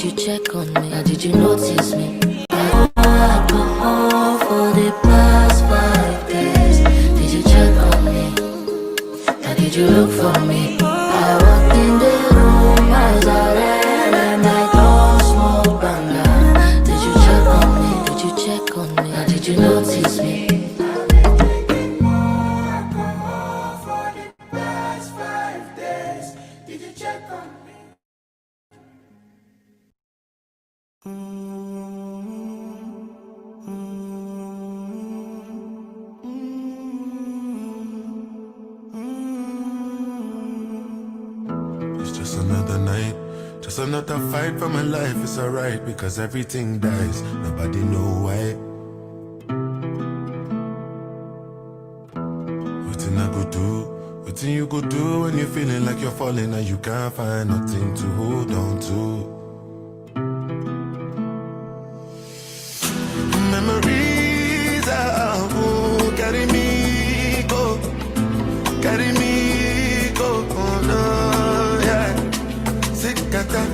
Did you check on me? Or did you notice me? I go alcohol for the past 5 days. Did you check on me? Or did you look for me? I walked in the room as I read and I don't smoke banga. Did you check on me? Did you check on me? Or did you notice me? Just another night, just another fight for my life. It's alright because everything dies. Nobody know why. Nothing I go do, nothing you go do when you're feeling like you're falling and you can't find nothing to hold on to. Memories are who carry me go, carry me go. Oh no, yeah.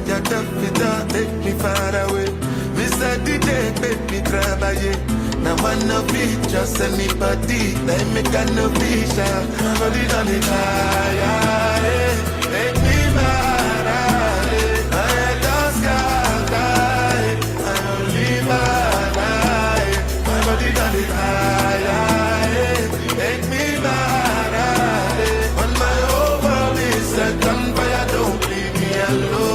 Yata, take me far away. Mr. DJ, baby, travailler. Now one of it, just anybody. They make a no vision. Nobody done it higher. Take me far away. I just got die. I don't live a lie. My body done it higher. Take me far away. When my whole world is set on fire, don't leave me alone.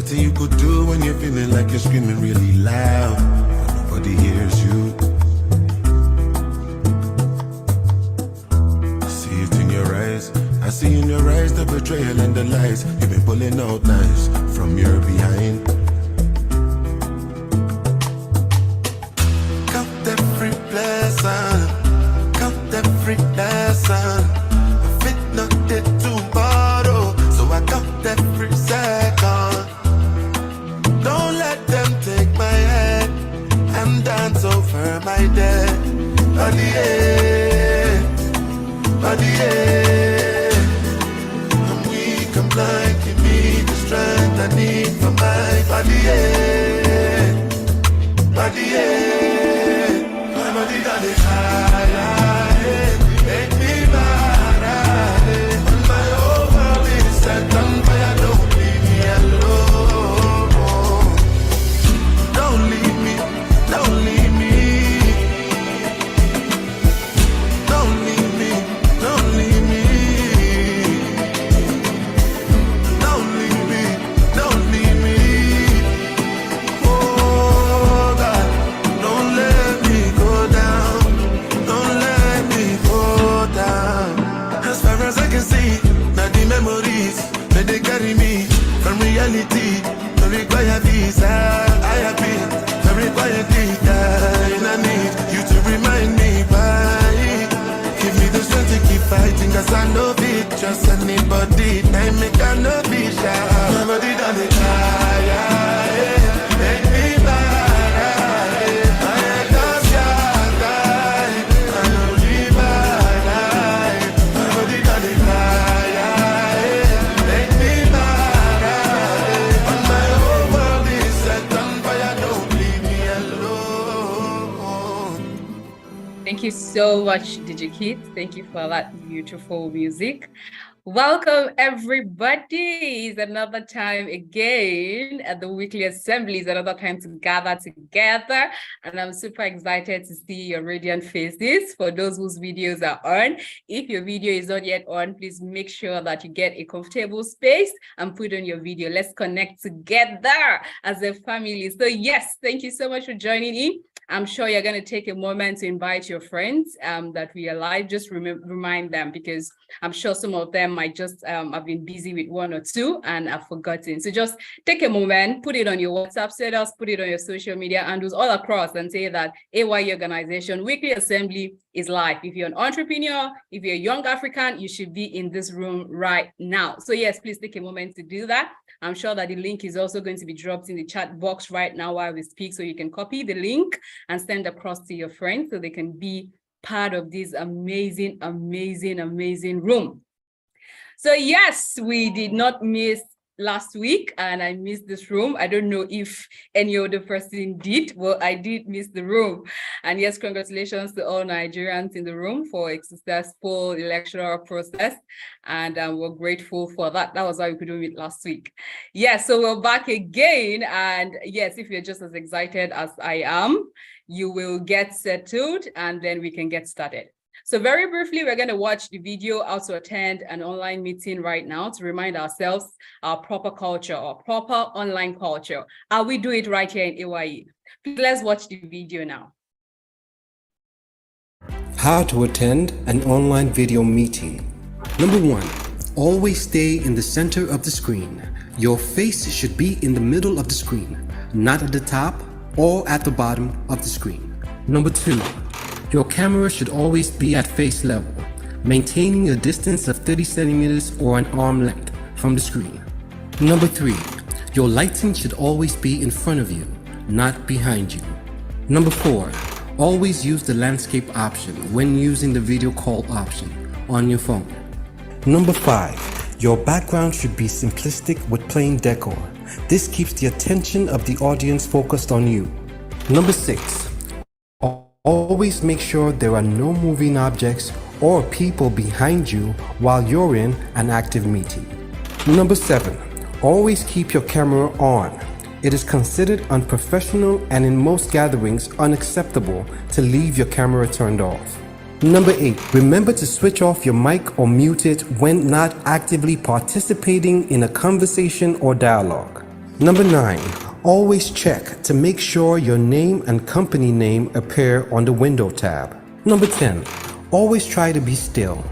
You could do when you're feeling like you're screaming really loud, but nobody hears you. I see it in your eyes, I see in your eyes the betrayal and the lies. You've been pulling out knives from your behind. Count every blessing, count every lesson. If it not did tomorrow, so I count every second. Don't let them take my head and dance over my dead. Body, yeah, body, yeah. I'm weak, I'm blind, give me the strength I need for my body, yeah, body, yeah. My body done it higher, make me mad, when my whole world is set on fire, don't leave me alone. Don't leave me, don't leave me. Don't leave me, don't leave me. Don't leave me, don't leave me. Oh God, don't let me go down. Don't let me go down. As far as I can see, now the memories that they carry me from reality. Don't require visa, I have been very quietly dying. I need you to remind me why. Give me the strength to keep fighting, cause I know it. Just anybody, I make a no be shy. Nobody done it higher. Make me mad. I just got die. I don't live a lie. Nobody done it higher. Make me mad. On my whole world is set on fire. Don't leave me alone. Thank you so much, DJ Kit. Thank you for that beautiful music. Welcome, everybody. It's another time again at the weekly assembly. It's another time to gather together. And I'm super excited to see your radiant faces for those whose videos are on. If your video is not yet on, please make sure that you get a comfortable space and put on your video. Let's connect together as a family. So yes, thank you so much for joining in. I'm sure you're going to take a moment to invite your friends that we are live. Just remind them, because I'm sure some of them might just have been busy with one or two and have forgotten. So just take a moment, put it on your WhatsApp status, put it on your social media handles all across, and say that A.Y.E organization weekly assembly is live. If you're an entrepreneur, if you're a young African, you should be in this room right now. So yes, please take a moment to do that. I'm sure that the link is also going to be dropped in the chat box right now while we speak, so you can copy the link and send across to your friends so they can be part of this amazing, amazing, amazing room. So yes, we did not miss last week, and I missed this room. I don't know if any other person did. Well, I did miss the room. And yes, congratulations to all Nigerians in the room for a successful electoral process. And we're grateful for that. That was why we could do it last week. Yes, so we're back again. And yes, if you're just as excited as I am, you will get settled and then we can get started. So very briefly, we're going to watch the video how to attend an online meeting right now to remind ourselves our proper culture or proper online culture. How we do it right here in A.Y.E. Let's watch the video now. How to attend an online video meeting. Number 1, always stay in the center of the screen. Your face should be in the middle of the screen, not at the top or at the bottom of the screen. Number 2, your camera should always be at face level, maintaining a distance of 30 centimeters or an arm length from the screen. Number 3, your lighting should always be in front of you, not behind you. Number 4, always use the landscape option when using the video call option on your phone. Number 5, your background should be simplistic with plain decor. This keeps the attention of the audience focused on you. Number 6, always make sure there are no moving objects or people behind you while you're in an active meeting. Number 7, always keep your camera on. It is considered unprofessional and in most gatherings unacceptable to leave your camera turned off. Number 8, remember to switch off your mic or mute it when not actively participating in a conversation or dialogue. Number 9, always check to make sure your name and company name appear on the window tab. Number 10, always try to be still.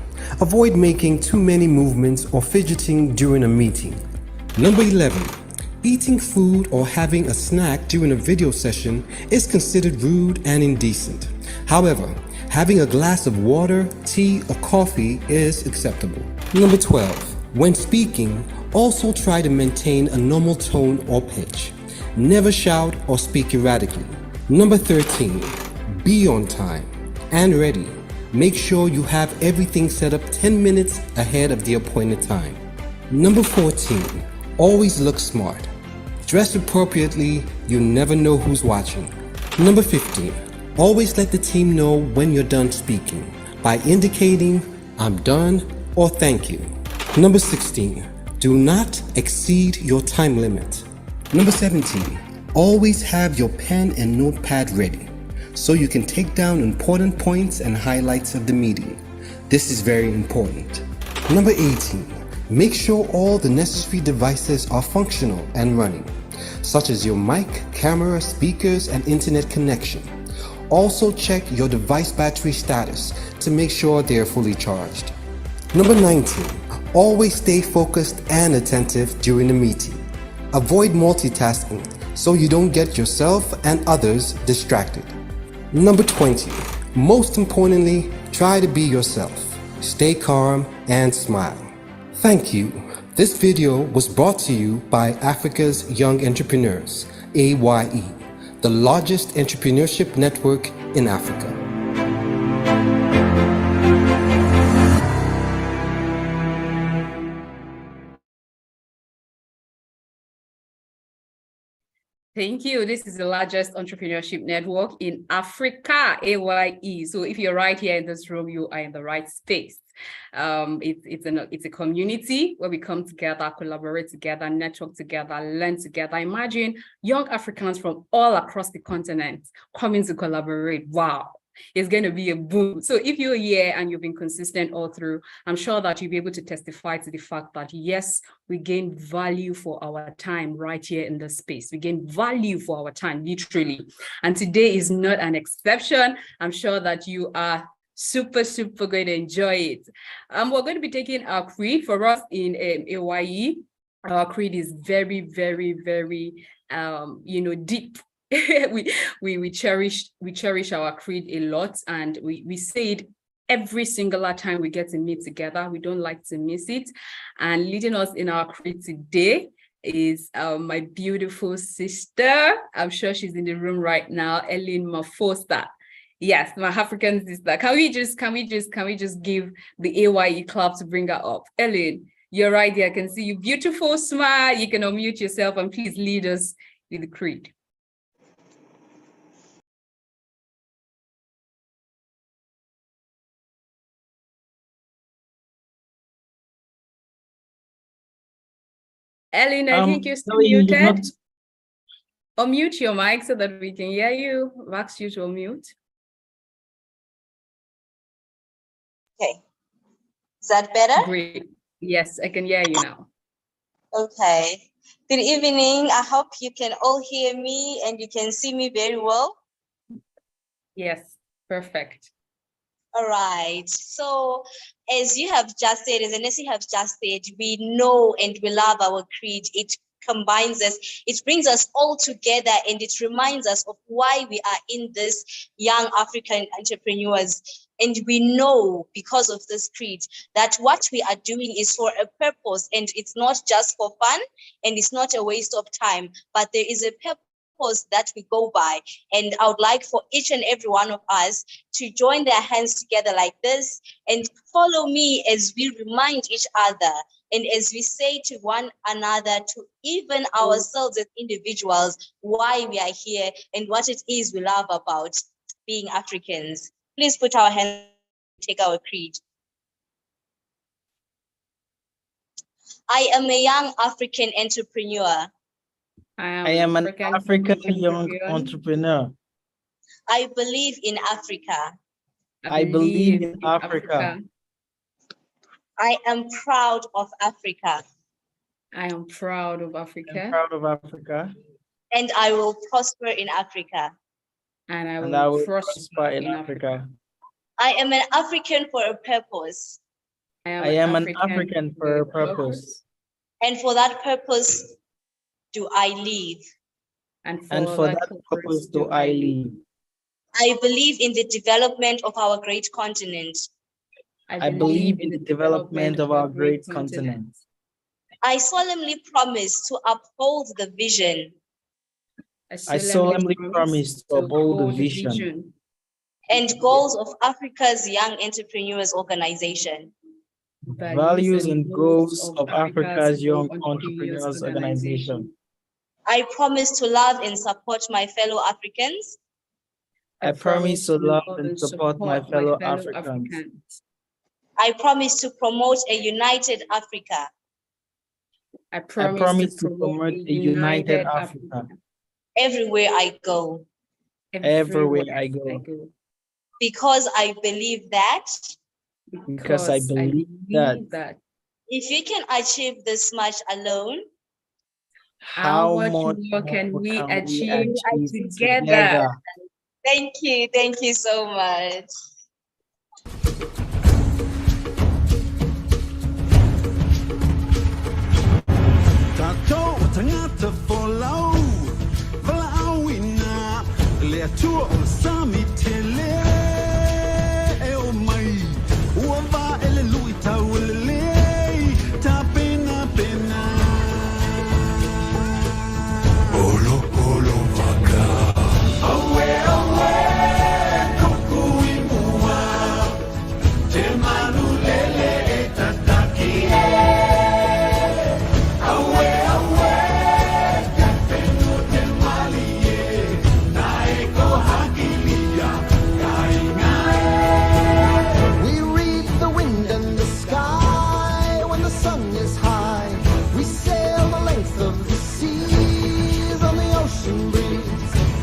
Avoid making too many movements or fidgeting during a meeting. Number 11, eating food or having a snack during a video session is considered rude and indecent. However, having a glass of water, tea, or coffee is acceptable. Number 12, when speaking, also try to maintain a normal tone or pitch. Never shout or speak erratically. Number 13, be on time and ready. Make sure you have everything set up 10 minutes ahead of the appointed time. Number 14, always look smart. Dress appropriately, you never know who's watching. Number 15, always let the team know when you're done speaking by indicating I'm done or thank you. Number 16, do not exceed your time limit. Number 17, always have your pen and notepad ready so you can take down important points and highlights of the meeting. This is very important. Number 18, make sure all the necessary devices are functional and running, such as your mic, camera, speakers, and internet connection. Also check your device battery status to make sure they are fully charged. Number 19, always stay focused and attentive during the meeting. Avoid multitasking so you don't get yourself and others distracted. Number 20, most importantly, try to be yourself. Stay calm and smile. Thank you. This video was brought to you by Africa's Young Entrepreneurs, A.Y.E, the largest entrepreneurship network in Africa. Thank you. This is the largest entrepreneurship network in Africa, A.Y.E. So if you're right here in this room, you are in the right space. It's a community where we come together, collaborate together, network together, learn together. Imagine young Africans from all across the continent coming to collaborate. Wow. It's going to be a boom. So if you're here and you've been consistent all through, I'm sure that you'll be able to testify to the fact that, yes, we gain value for our time right here in this space. We gain value for our time, literally. And today is not an exception. I'm sure that you are super going to enjoy it. We're going to be taking our creed for us in A.Y.E. Our creed is very deep. we cherish our creed a lot, and we say it every single time we get to meet together. We don't like to miss it. And leading us in our creed today is my beautiful sister. I'm sure she's in the room right now, Ellen Mafosta. Yes, my African sister. Can we just give the A.Y.E club to bring her up? Ellen, You're right there. I can see you. Beautiful smile. You can unmute yourself and please lead us with the creed. Ellen, I think you're still muted. Unmute your mic so that we can hear you. Ask you to unmute. Okay. Is that better? Great. Yes, I can hear you now. Okay. Good evening. I hope you can all hear me and you can see me very well. Yes, perfect. All right. So as you have just said, as Anesi have just said, we know and we love our creed. It combines us, it brings us all together, and it reminds us of why we are in this young African entrepreneurs. And we know because of this creed that what we are doing is for a purpose, and it's not just for fun, and it's not a waste of time, but there is a purpose that we go by. And I would like for each and every one of us to join their hands together like this and follow me as we remind each other and as we say to one another, to even ourselves as individuals, why we are here and what it is we love about being Africans. Please put our hands, take our creed. I am a young African entrepreneur. I am an African young entrepreneur. I believe in Africa. I believe in Africa. I am proud of Africa. I am proud of Africa. I'm proud of Africa. And I will prosper in Africa. And I will prosper in Africa. I am an African for a purpose. I am an African for a purpose. And for that purpose do I live. And for that purpose do I live. I believe in the development of our great continent. I believe in the development of our great continent. I solemnly promise to uphold the vision. I solemnly promise to uphold the vision and goals of Africa's Young Entrepreneurs Organization. Values and goals of Africa's Young Entrepreneurs Organization. I promise to love and support my fellow Africans. I promise to love and support my fellow Africans. I promise to promote a united Africa. I promise to promote a united Africa. Everywhere I go. Everywhere I go. Because I believe that. Because I believe that. If you can achieve this much alone, how much more can we achieve together? Thank you so much. Tato tangata follow, Valawina, Leatua Sami Tele, oh my, Uava Eluita will lay, Tapena Pena. Olo, Olo, Vaca. Away, away, Kokui Mua, Temanu Lele, Tataki.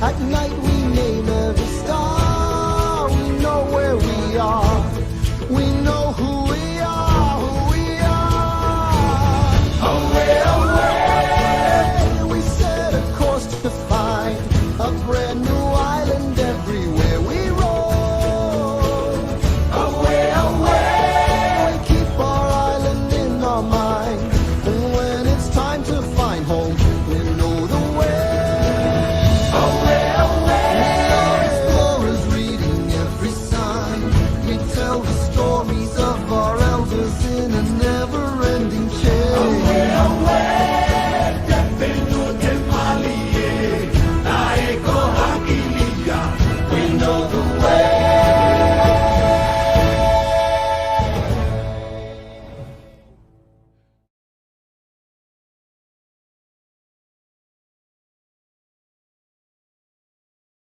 At night we name every star. We know where we are. We know who we are, who we are. Away, away. We set a course to find a brand new island everywhere we roll. Away, away. We keep our island in our mind. And when it's time to find home, we know the way. Of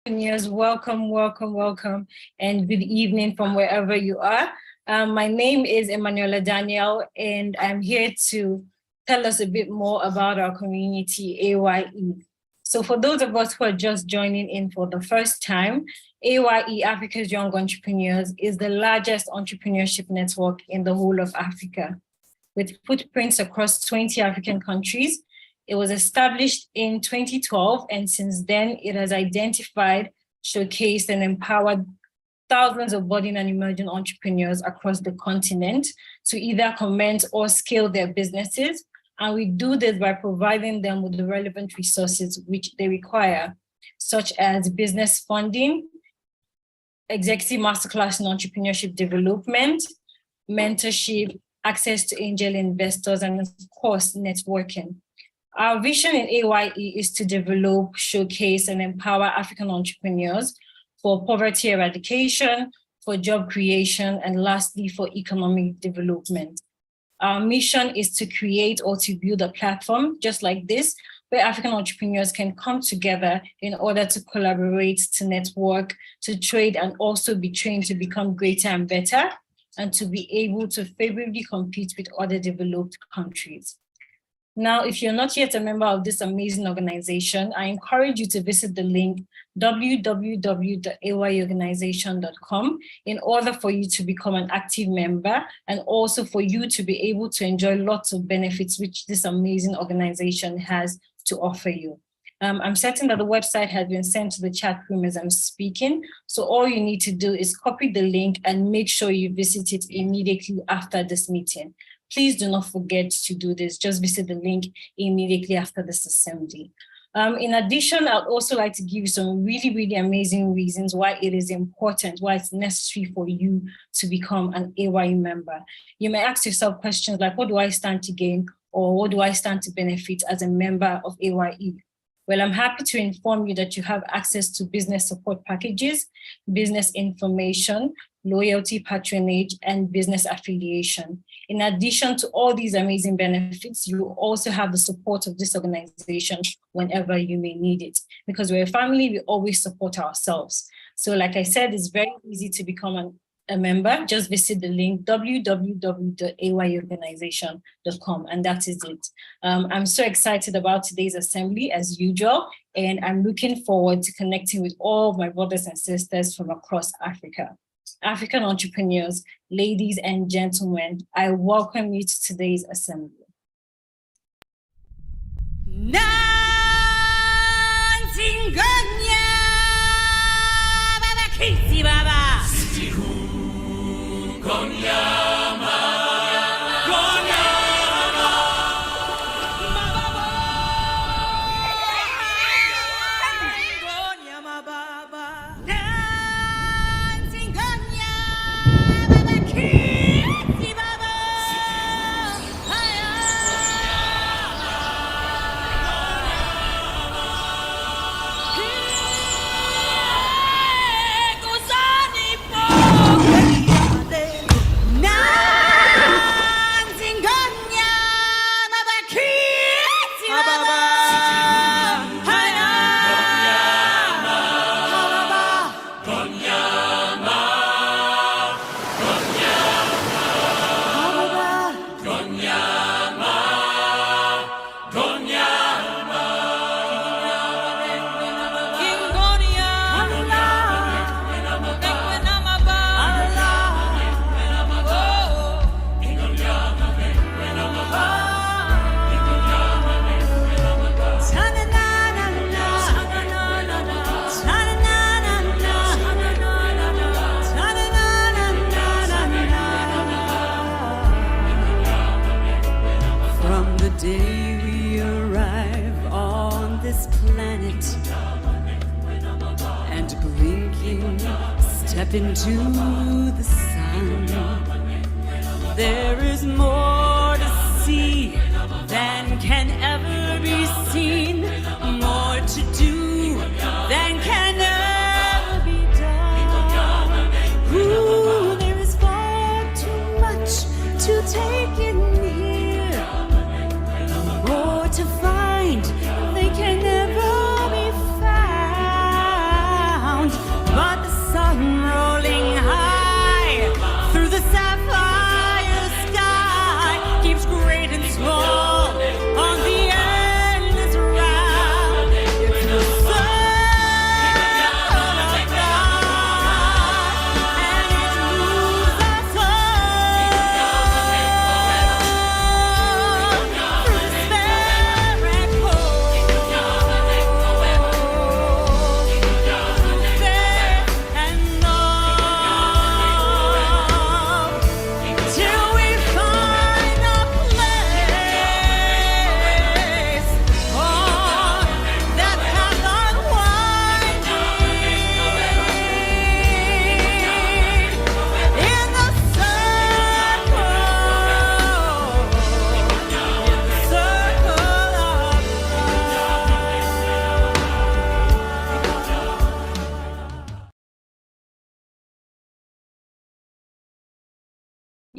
Entrepreneurs, welcome, welcome, welcome, and good evening from wherever you are. My name is Emanuela Daniel, and I'm here to tell us a bit more about our community, A.Y.E. So for those of us who are just joining in for the first time, A.Y.E, Africa's Young Entrepreneurs, is the largest entrepreneurship network in the whole of Africa, with footprints across 20 African countries. It was established in 2012, and since then it has identified, showcased, and empowered thousands of budding and emerging entrepreneurs across the continent to either commence or scale their businesses. And we do this by providing them with the relevant resources which they require, such as business funding, executive masterclass in entrepreneurship development, mentorship, access to angel investors, and of course, networking. Our vision in A.Y.E is to develop, showcase, and empower African entrepreneurs for poverty eradication, for job creation, and lastly, for economic development. Our mission is to create or to build a platform just like this, where African entrepreneurs can come together in order to collaborate, to network, to trade, and also be trained to become greater and better, and to be able to favorably compete with other developed countries. Now, if you're not yet a member of this amazing organization, I encourage you to visit the link www.ayyorganization.com in order for you to become an active member and also for you to be able to enjoy lots of benefits which this amazing organization has to offer you. I'm certain that the website has been sent to the chat room as I'm speaking. So all you need to do is copy the link and make sure you visit it immediately after this meeting. Please do not forget to do this. Just visit the link immediately after this assembly. In addition, I'd also like to give you some really, really amazing reasons why it is important, why it's necessary for you to become an A.Y.E member. You may ask yourself questions like, what do I stand to gain? Or what do I stand to benefit as a member of A.Y.E? Well, I'm happy to inform you that you have access to business support packages, business information, loyalty patronage, and business affiliation. In addition to all these amazing benefits, you also have the support of this organization whenever you may need it. Because we're a family, we always support ourselves. So like I said, it's very easy to become a member. Just visit the link www.ayyorganization.com, and that is it. I'm so excited about today's assembly as usual, and I'm looking forward to connecting with all of my brothers and sisters from across Africa. African entrepreneurs, ladies and gentlemen, I welcome you to today's assembly. Step into the sun. There is more to see than can ever be seen, more to do than can ever be done. Ooh, there is far too much to take in here, more to find than can ever be found.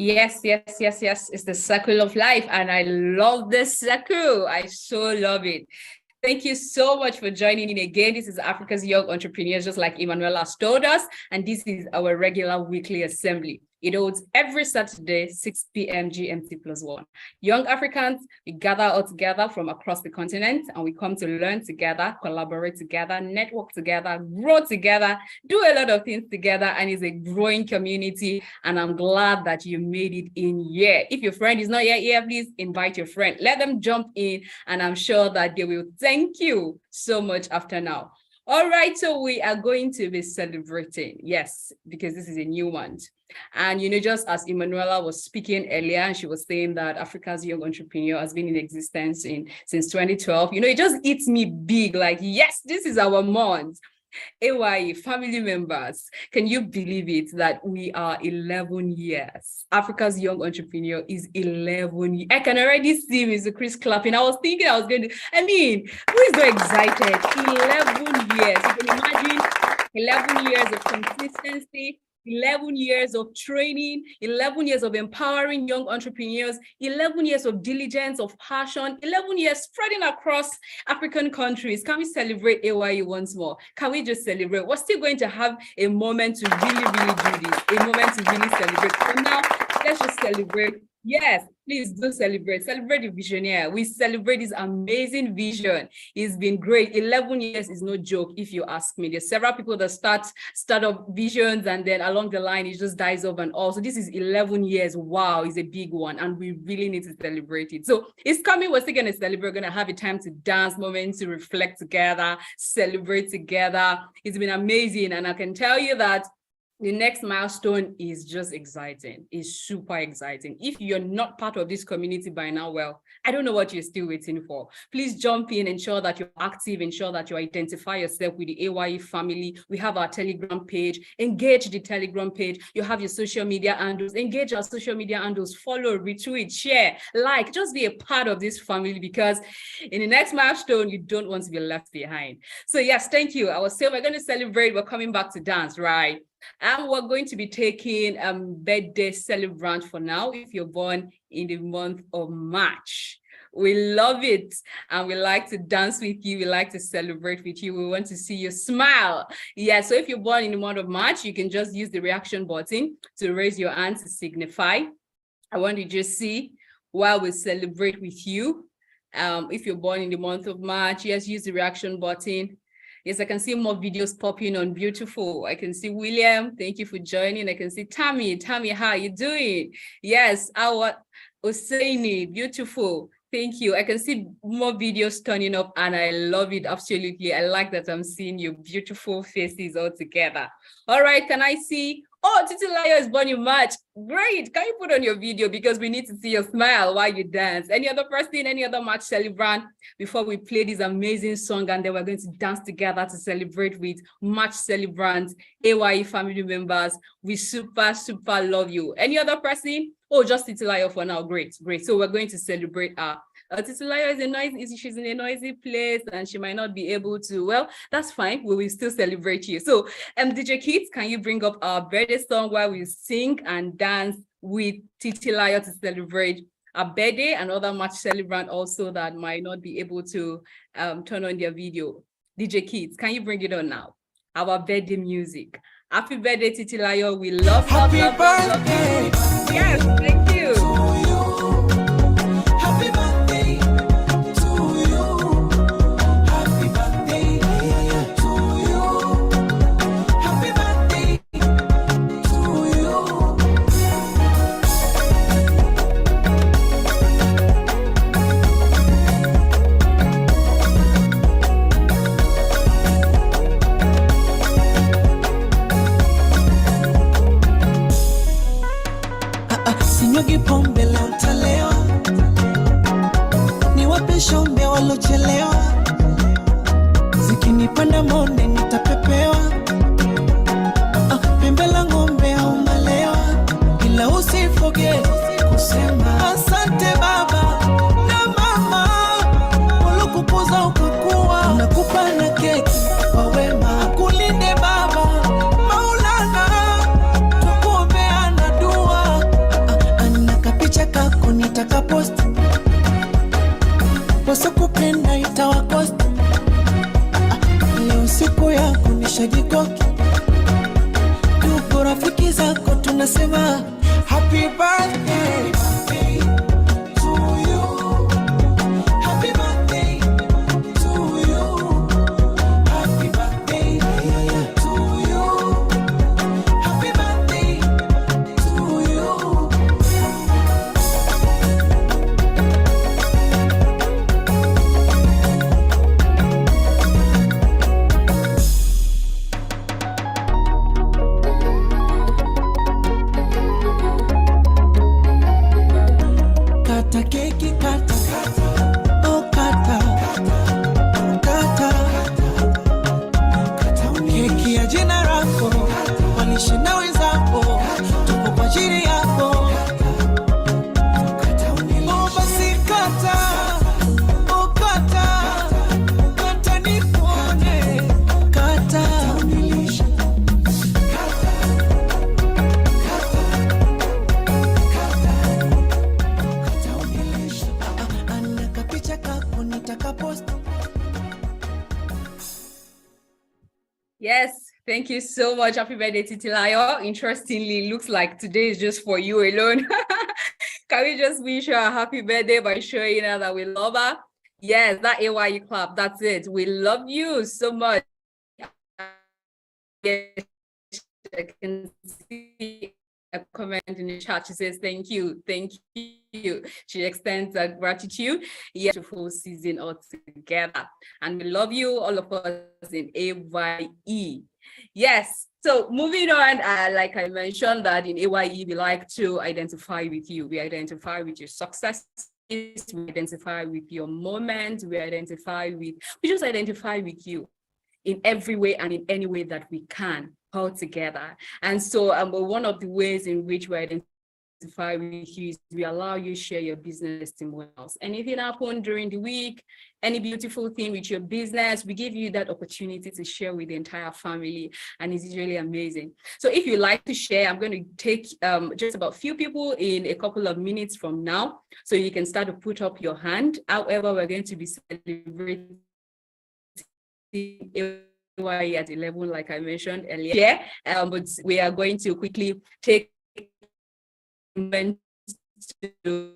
Yes. It's the circle of life. And I love this circle. I so love it. Thank you so much for joining in again. This is Africa's Young Entrepreneurs, just like Emanuela told us. And this is our regular weekly assembly. It holds every Saturday, 6 p.m. GMT+1. Young Africans, we gather all together from across the continent and we come to learn together, collaborate together, network together, grow together, do a lot of things together, and it's a growing community. And I'm glad that you made it in here. If your friend is not yet here, please invite your friend. Let them jump in, and I'm sure that they will thank you so much after now. All right, so we are going to be celebrating, yes, because this is a new month. And, just as Emanuela was speaking earlier, and she was saying that Africa's Young Entrepreneur has been in existence since 2012, it just hits me big, like, yes, this is our month. A.Y.E, family members, can you believe it that we are 11 years? Africa's Young Entrepreneur is 11 years. I can already see Mr. Chris clapping. I was thinking I was going to, who is so excited? 11 years. You can imagine 11 years of consistency, 11 years of training, 11 years of empowering young entrepreneurs, 11 years of diligence, of passion, 11 years spreading across African countries. Can we celebrate A.Y.E once more? Can we just celebrate? We're still going to have a moment to really do this, a moment to really celebrate. So now, let's just celebrate. Yes, please do celebrate. Celebrate the visionary. We celebrate this amazing vision. It's been great. 11 years is no joke, if you ask me. There's several people that start up visions, and then along the line, it just dies off and all. So this is 11 years. Wow, it's a big one, and we really need to celebrate it. So it's coming. We're still going to celebrate. We're going to have a time to dance, moment to reflect together, celebrate together. It's been amazing, and I can tell you that the next milestone is just exciting. It's super exciting. If you're not part of this community by now, well, I don't know what you're still waiting for. Please jump in, ensure that you're active, ensure that you identify yourself with the A.Y.E family. We have our Telegram page. Engage the Telegram page. You have your social media handles. Engage our social media handles. Follow, retweet, share, like. Just be a part of this family, because in the next milestone, you don't want to be left behind. So yes, thank you. I was saying we're going to celebrate. We're coming back to dance, right? And we're going to be taking birthday celebrant for now. If you're born in the month of March, we love it, and we like to dance with you. We like to celebrate with you. We want to see you smile. Yeah, so if you're born in the month of March, you can just use the reaction button to raise your hand to signify. I want to just see while we celebrate with you. If you're born in the month of March, yes, use the reaction button. Yes, I can see more videos popping on. Beautiful. I can see William. Thank you for joining. I can see Tammy. Tammy, how are you doing? Yes, our Hosseini. Beautiful. Thank you. I can see more videos turning up, and I love it. Absolutely. I like that I'm seeing your beautiful faces all together. All right. Can I see? Oh, Titilayo is born in March. Great. Can you put on your video, because we need to see your smile while you dance? Any other person, any other March celebrant before we play this amazing song, and then we're going to dance together to celebrate with March celebrants, A.Y.E family members. We super love you. Any other person? Oh, just Titilayo for now. Great. So we're going to celebrate her. Titilayo she's in a noisy place, and she might not be able to. Well, that's fine. We will still celebrate you. So, DJ Kids, can you bring up our birthday song while we sing and dance with Titilayo to celebrate our birthday, and other March celebrant also that might not be able to turn on their video? DJ Kids, can you bring it on now? Our birthday music. Happy birthday, Titilayo. We love you. Yes, thank you. Happy birthday to you. Happy birthday to you. Happy birthday to you. Sinyugi pombe leo nitalewa, niwape shombe walochelewa, zikinipanda monde nitapepewa, pembe la ng'ombe au malewa, ila usifoge kusema asante baba na mama, walokukuza ukakuwa, nakupa na keki kwa wema, kulinde baba Maulana, tukuombeana dua, wasokupenda itawakosti. Leo siku yako nishajikoki, tupo rafiki zako tunasema happy birthday to you, happy birthday to you, happy birthday to you, happy birthday to you. Kata keki kata, oh kata, kata, keki ya jina lako, walishe na wenzako, tupo kwa ajili yako. Oh basi kata, oh kata, kata nikuone, kata. Yes, thank you so much. Happy birthday, Titilayo. Interestingly, looks like today is just for you alone. Can we just wish her a happy birthday by showing her that we love her? Yes, that A.Y.E clap, that's it. We love you so much. Yes, I can see a comment in the chat. She says, thank you. She extends her gratitude. Yes, a full season all together. And we love you, all of us in A.Y.E. Yes. So moving on, like I mentioned that in A.Y.E, we like to identify with you. We identify with your success. We identify with your moment. We just identify with you in every way and in any way that we can all together. And so one of the ways in which we identify with you is we allow you to share your business testimonials. Anything happened during the week, any beautiful thing with your business, we give you that opportunity to share with the entire family, and it's really amazing. So if you like to share, I'm going to take just about a few people in a couple of minutes from now, so you can start to put up your hand. However, we're going to be celebrating A.Y.E at 11, like I mentioned earlier. Yeah, but we are going to quickly take a moment to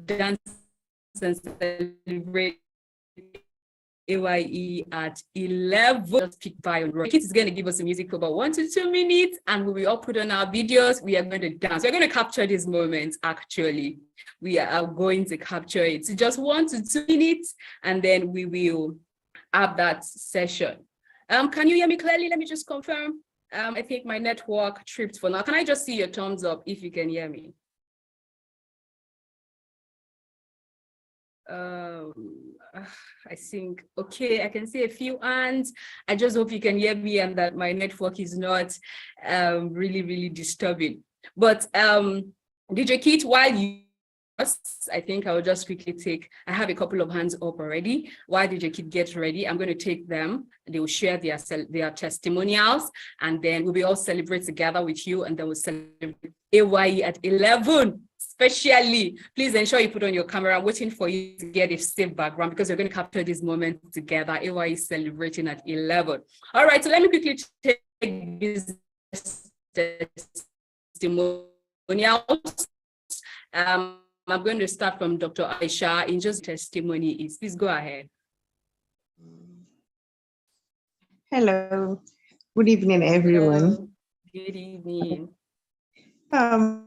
dance and celebrate A.Y.E at 11. Just pick by on Kit is going to give us some music for about 1 to 2 minutes, and we will all put on our videos. We are going to dance. We're going to capture this moment. Actually, we are going to capture it. So just 1 to 2 minutes, and then we will have that session. Can you hear me clearly? Let me just confirm. I think my network tripped for now. Can I just see your thumbs up if you can hear me? I think, okay, I can see a few hands. I just hope you can hear me and that my network is not really disturbing. But DJ Kit, while you, I think I will just quickly I have a couple of hands up already. While DJ Kid gets ready, I'm going to take them. They will share their testimonials, and then we'll be all celebrate together with you, and then we'll celebrate A.Y.E at 11. Especially, please ensure you put on your camera. I'm waiting for you to get a safe background because we're going to capture this moment together. A.Y.E is celebrating at 11. All right, so let me quickly take these testimonials. I'm going to start from Dr. Aisha in just testimony is. Please go ahead. Hello. Good evening, everyone. Hello. Good evening. I've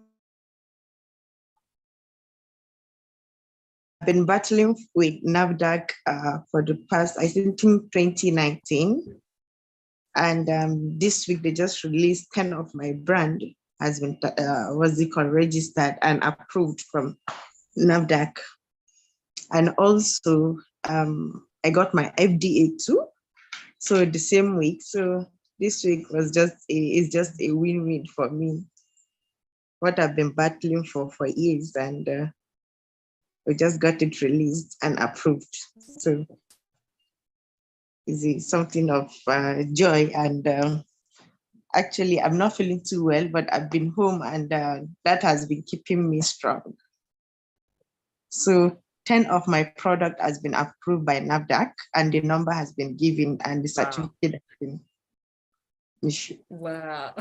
been battling with NAFDAC for the past, I think, 2019. And this week, they just released 10 of my brand has been, registered and approved from NAFDAC. And also, I got my FDA too. So the same week. So this week was is just a win-win for me. What I've been battling for years, and we just got it released and approved. So it's something of joy. And actually, I'm not feeling too well, but I've been home, and that has been keeping me strong. So 10 of my product has been approved by NAFDAC, and the number has been given and the certificate has been issued. Wow.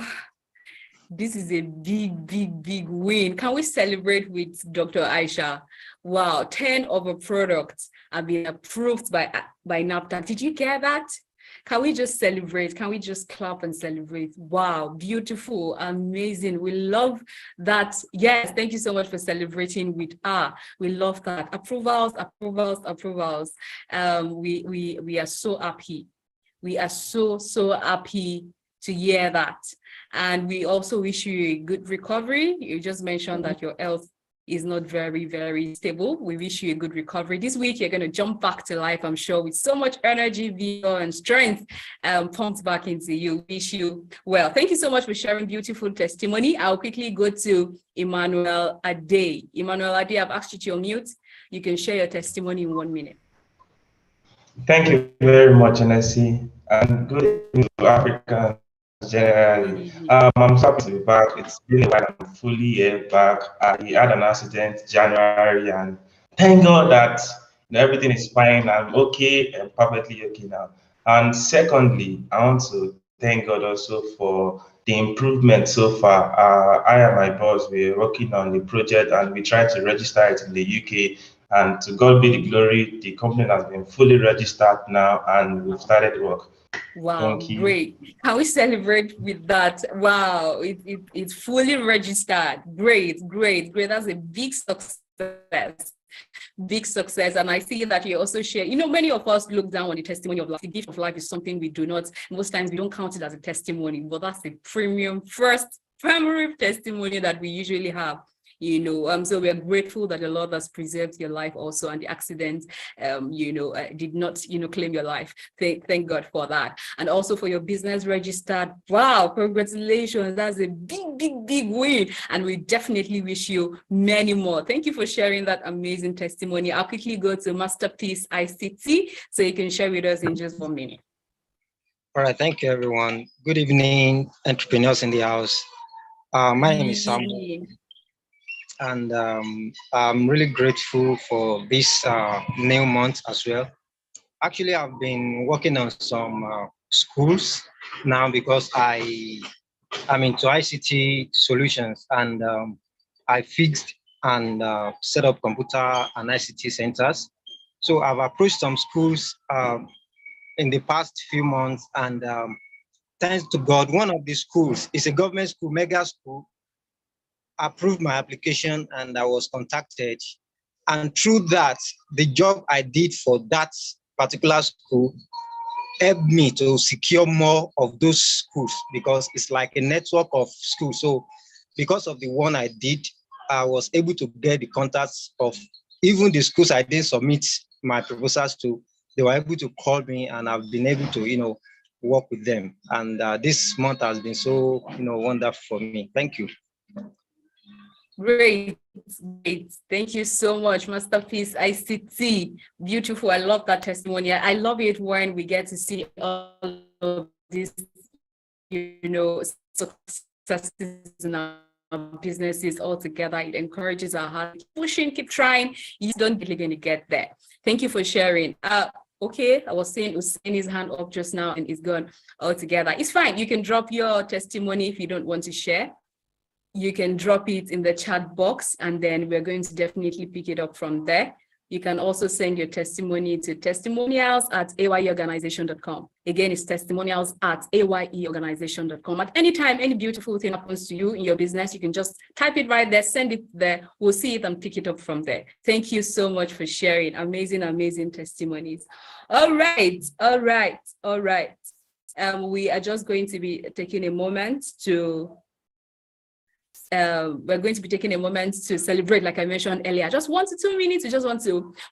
This is a big win. Can we celebrate with Dr. Aisha? Wow, 10 of our products have been approved by NAFDAC. Did you get that? Can we just celebrate? Can we just clap and celebrate? Wow, beautiful, amazing. We love that. Yes, thank you so much for celebrating with her. We love that. Approvals. We are so happy. We are so happy to hear that. And we also wish you a good recovery. You just mentioned that your health is not very stable. We wish you a good recovery. This week, you're going to jump back to life, I'm sure, with so much energy, vigor, and strength pumped back into you. Wish you well. Thank you so much for sharing beautiful testimony. I'll quickly go to Emmanuel Ade. Emmanuel Ade, I've asked you to unmute. You can share your testimony in 1 minute. Thank you very much, NSC, and good evening to Africa generally. I'm so happy to be back. It's been a while. I'm fully back. I had an accident January, and thank God that everything is fine. I'm okay and perfectly okay now. And secondly, I want to thank God also for the improvement so far. I and my boss, we're working on the project, and we try to register it in the UK. And to God be the glory, the company has been fully registered now, and we've started work. Wow, great. Can we celebrate with that? Wow, it's fully registered. Great. That's a big success. Big success. And I see that you also share, many of us look down on the testimony of life. The gift of life is something we do not, most times we don't count it as a testimony, but that's the primary testimony that we usually have. So we are grateful that the Lord has preserved your life also, and the accident, did not, claim your life. Thank God for that. And also for your business registered. Wow, congratulations. That's a big win. And we definitely wish you many more. Thank you for sharing that amazing testimony. I'll quickly go to Masterpiece ICT so you can share with us in just 1 minute. All right, thank you, everyone. Good evening, entrepreneurs in the house. My name is Samuel. And I'm really grateful for this new month as well. Actually, I've been working on some schools now because I'm into ICT solutions, and I fixed and set up computer and ICT centers. So I've approached some schools in the past few months, and thanks to God, one of the schools is a government school, mega school, approved my application, and I was contacted. And through that, the job I did for that particular school helped me to secure more of those schools, because it's like a network of schools. So because of the one I did, I was able to get the contacts of even the schools I didn't submit my proposals to. They were able to call me, and I've been able to, work with them. And this month has been so, wonderful for me. Thank you. Great. Thank you so much, Masterpiece ICT. Beautiful. I love that testimony. I love it when we get to see all of these, successes in our businesses all together. It encourages our heart. Keep pushing, keep trying. You don't really going to get there. Thank you for sharing. Okay, I was saying Hussein his hand up just now and it's gone all together. It's fine. You can drop your testimony if you don't want to share. You can drop it in the chat box, and then we're going to definitely pick it up from there. You can also send your testimony to testimonials@ayeorganization.com. Again, it's testimonials@ayeorganization.com. At any time, any beautiful thing happens to you in your business, you can just type it right there, send it there. We'll see it and pick it up from there. Thank you so much for sharing. Amazing testimonies. All right. We are just going to be taking a moment to celebrate, like I mentioned earlier. Just 1 to 2 minutes.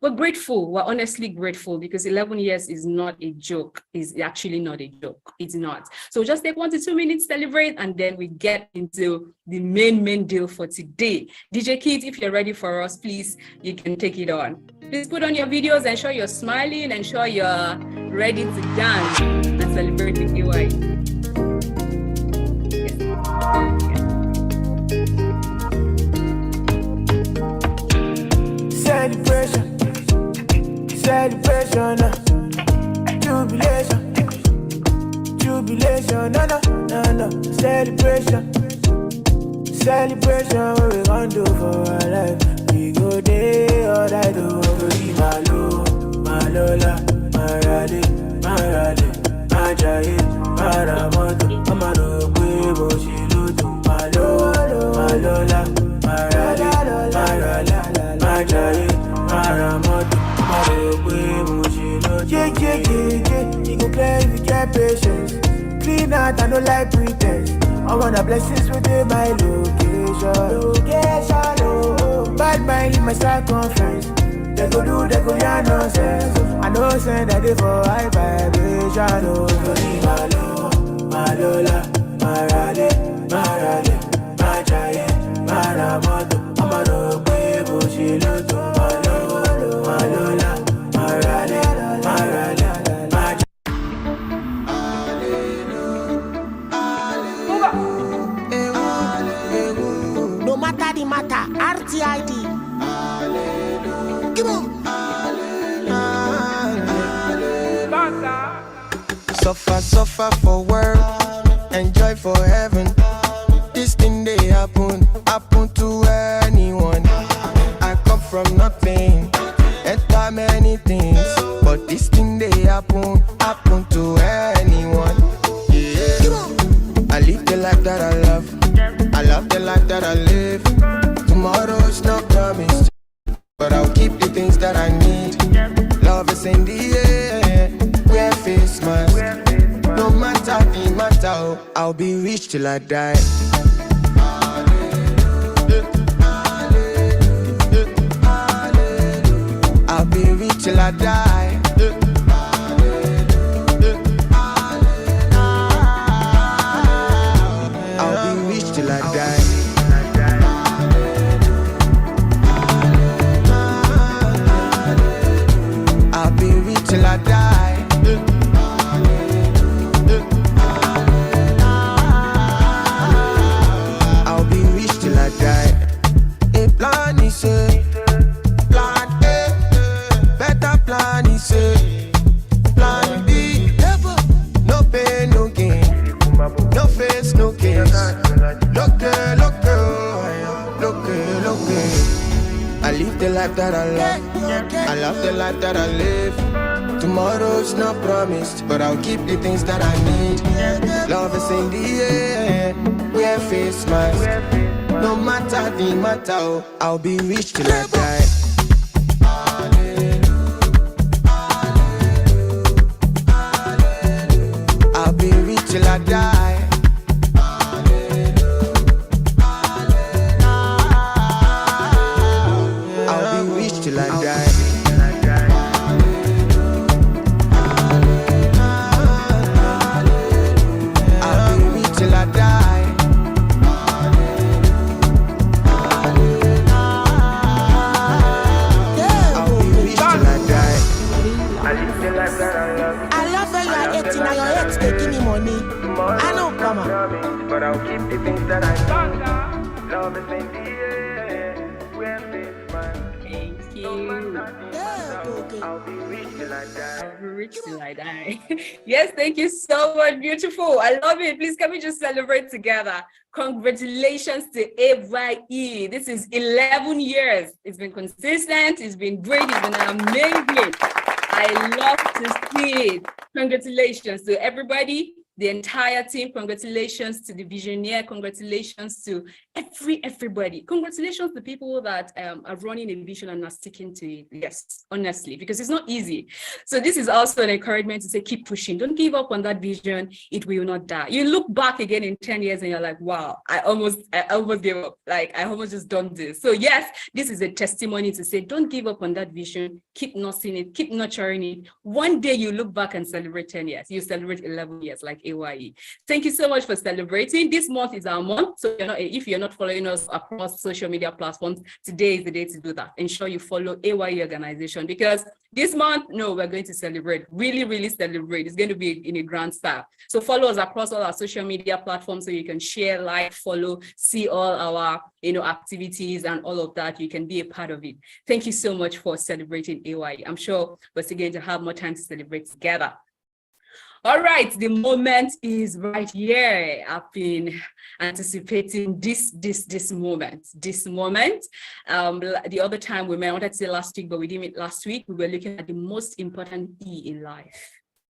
We're grateful. We're honestly grateful, because 11 years is not a joke. It's actually not a joke. It's not. So just take 1 to 2 minutes, celebrate, and then we get into the main deal for today. DJ Kid, if you're ready for us, please, you can take it on. Please put on your videos and show you're smiling and show you're ready to dance and celebrate with A.Y.E. Celebration, celebration, jubilation, jubilation, no, no, no, no, celebration, celebration, what we gon' do for our life? We go there, all I do, we malo, malola, marale, marale, majaye, maramoto, amano, quebo, shiluto, malo, malola, marale, marale, majaye, maramoto, amano, quebo, shiluto. Yeah, yeah, yeah, yeah, you go play if you get patience. Clean out, I don't like pretense. I want the blessings within my location, oh. Bad mind in my circumference. They go do, they go yarn nonsense. I know send that they for high vibration, oh. Malo, malola, marale, marale, majaye, maramoto, amano, quebo, shiluto, malo, malola, marale, marale, majaye. No matter the matter, RTID. Come on. Suffer, suffer for work, enjoy for heaven. This thing they happen to anyone. I come from nothing, enter many things, but this thing they happen to anyone. Yeah. I live the life that I love the life that I live. Tomorrow's not promised, but I'll keep the things that I need. Love is in the air, wear face mask. No matter the matter, I'll be rich till I die. I'll be rich till I die. I'll be rich till I die. I'll be rich till I die. I'll be rich till I die. A plan is a plan A, better plan is a plan B. No pain, no gain, no face, no case. Look, I live the life that I love. I love the life that I live. Tomorrow's not promised, but I'll keep the things that I need. Love is in the air, wear face mask. No matter the matter, I'll be rich till I die. I'll be rich till I die. I'll be rich till I die. I'll be rich till I die. I'll be rich till I die. I love when you are 18 and your ex taking me money. I know, come on. But I'll keep the things that I need. Love is in the air, wear face mask. Thank you. I'll be rich till I die. I'll be rich till I die. Yes, thank you so much. Beautiful. I love it. Please, can we just celebrate together? Congratulations to A.Y.E. This is 11 years. It's been consistent. It's been great. It's been amazing. I love to see it. Congratulations to everybody, the entire team. Congratulations to the visionaire. Congratulations to everybody. Congratulations to people that are running a vision and are sticking to it. Yes, honestly, because it's not easy. So this is also an encouragement to say, keep pushing. Don't give up on that vision. It will not die. You look back again in 10 years and you're like, wow, I almost gave up. Like, I almost just done this. So yes, this is a testimony to say, don't give up on that vision. Keep nursing it. Keep nurturing it. One day you look back and celebrate 10 years. You celebrate 11 years like A.Y.E. Thank you so much for celebrating. This month is our month. So if you're not not following us across social media platforms, today is the day to do that. Ensure you follow A.Y.E organization, because this month, no, we're going to celebrate, really, really celebrate. It's going to be in a grand style. So follow us across all our social media platforms so you can share, like, follow, see all our, activities and all of that. You can be a part of it. Thank you so much for celebrating A.Y.E. I'm sure we're still going to have more time to celebrate together. All right, the moment is right here. I've been anticipating this moment. The other time we met, I wanted to say last week, but we didn't meet last week. We were looking at the most important E in life.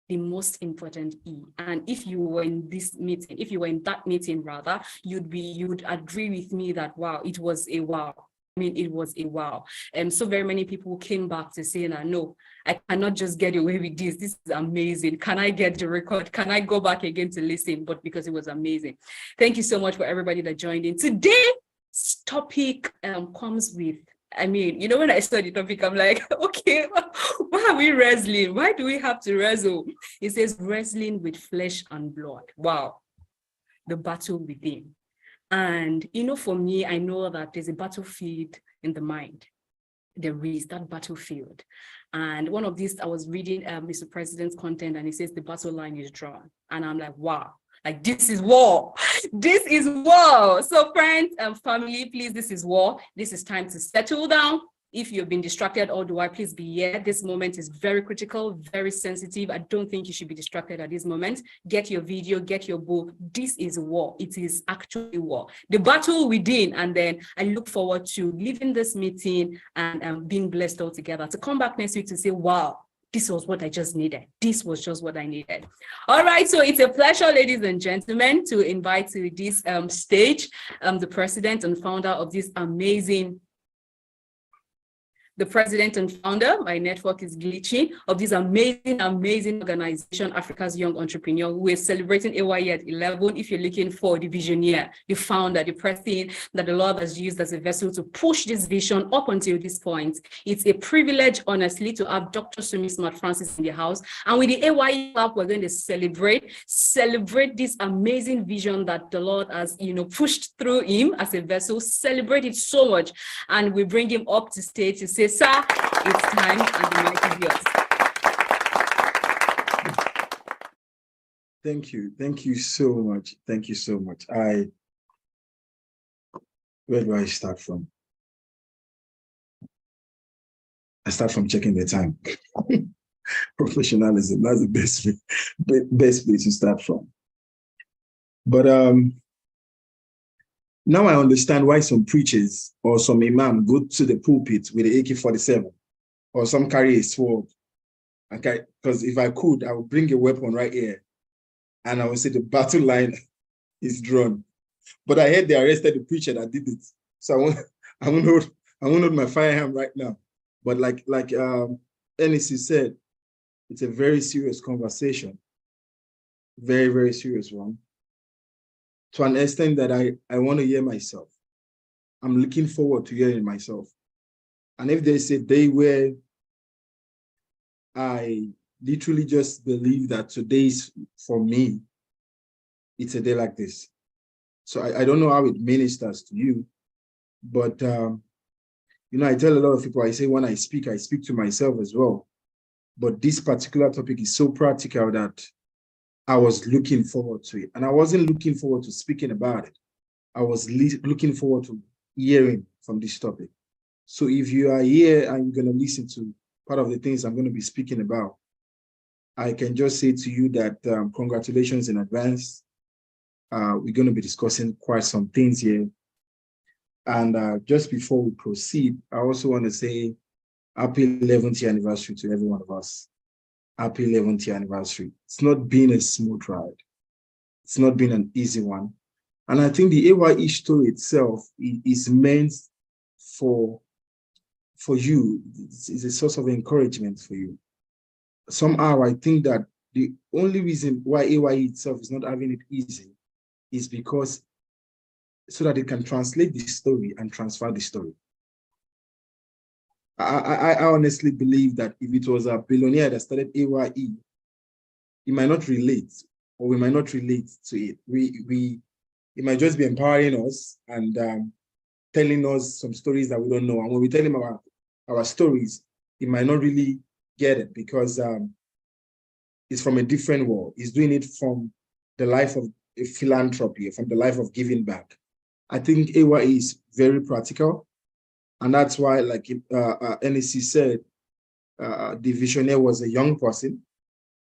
The most important E. And if you were in this meeting, if you were in that meeting rather, you would agree with me that, wow, it was a wow. I mean, it was a wow. And so very many people came back to say, no, I cannot just get away with this. This is amazing. Can I get the record? Can I go back again to listen? But because it was amazing. Thank you so much for everybody that joined in. Today's topic comes with, when I saw the topic, I'm like, okay, why are we wrestling? Why do we have to wrestle? It says wrestling with flesh and blood. Wow. The battle within. And, for me, I know that there's a battlefield in the mind. There is that battlefield. And one of these, I was reading Mr. President's content, and it says the battle line is drawn. And I'm like, wow, like this is war. This is war. So friends and family, please, this is war. This is time to settle down. If you've been distracted all the while, please be here. This moment is very critical, very sensitive. I don't think you should be distracted at this moment. Get your video, get your book. This is war. It is actually war. The battle within. And then I look forward to leaving this meeting and being blessed all together. To come back next week to say, wow, this was what I just needed. This was just what I needed. All right, so it's a pleasure, ladies and gentlemen, to invite to this stage the president and founder of this amazing the president and founder, my network is glitching, of this amazing organization, Africa's Young Entrepreneur. We're celebrating A.Y.E at 11. If you're looking for the visioneer, the founder, the person that the Lord has used as a vessel to push this vision up until this point, it's a privilege, honestly, to have Dr. Sumi Smart Francis in the house. And with the A.Y.E Club, we're going to celebrate this amazing vision that the Lord has, pushed through him as a vessel, celebrate it so much. And we bring him up to stage to say, sir, it's time, and the mic is yours. Thank you. Thank you so much. Thank you so much. Where do I start from? I start from checking the time. Professionalism, that's the best place to start from. But now I understand why some preachers or some imam go to the pulpit with the AK-47, or some carry a sword. Okay, because if I could, I would bring a weapon right here, and I would say the battle line is drawn. But I heard they arrested the preacher that did it, so I won't hold my firearm right now. But like NEC said, it's a very serious conversation, very, very serious one. To an extent that I want to hear myself. I'm looking forward to hearing myself. And if there's a day where I literally just believe that today's for me, it's a day like this. So I don't know how it ministers to you, but I tell a lot of people, I say when I speak to myself as well. But this particular topic is so practical that I was looking forward to it. And I wasn't looking forward to speaking about it. I was looking forward to hearing from this topic. So if you are here and you're going to listen to part of the things I'm going to be speaking about, I can just say to you that congratulations in advance. We're going to be discussing quite some things here. And just before we proceed, I also want to say happy 11th year anniversary to every one of us. Happy 11th year anniversary. It's not been a smooth ride. It's not been an easy one. And I think the A.Y.E story itself is meant for you. It's a source of encouragement for you. Somehow, I think that the only reason why A.Y.E itself is not having it easy is because so that it can translate the story and transfer the story. I honestly believe that if it was a billionaire that started A.Y.E, he might not relate, or we might not relate to it. We It might just be empowering us and telling us some stories that we don't know. And when we tell him our stories, he might not really get it because it's from a different world. He's doing it from the life of philanthropy, from the life of giving back. I think A.Y.E is very practical. And that's why, like NEC said, the visionary was a young person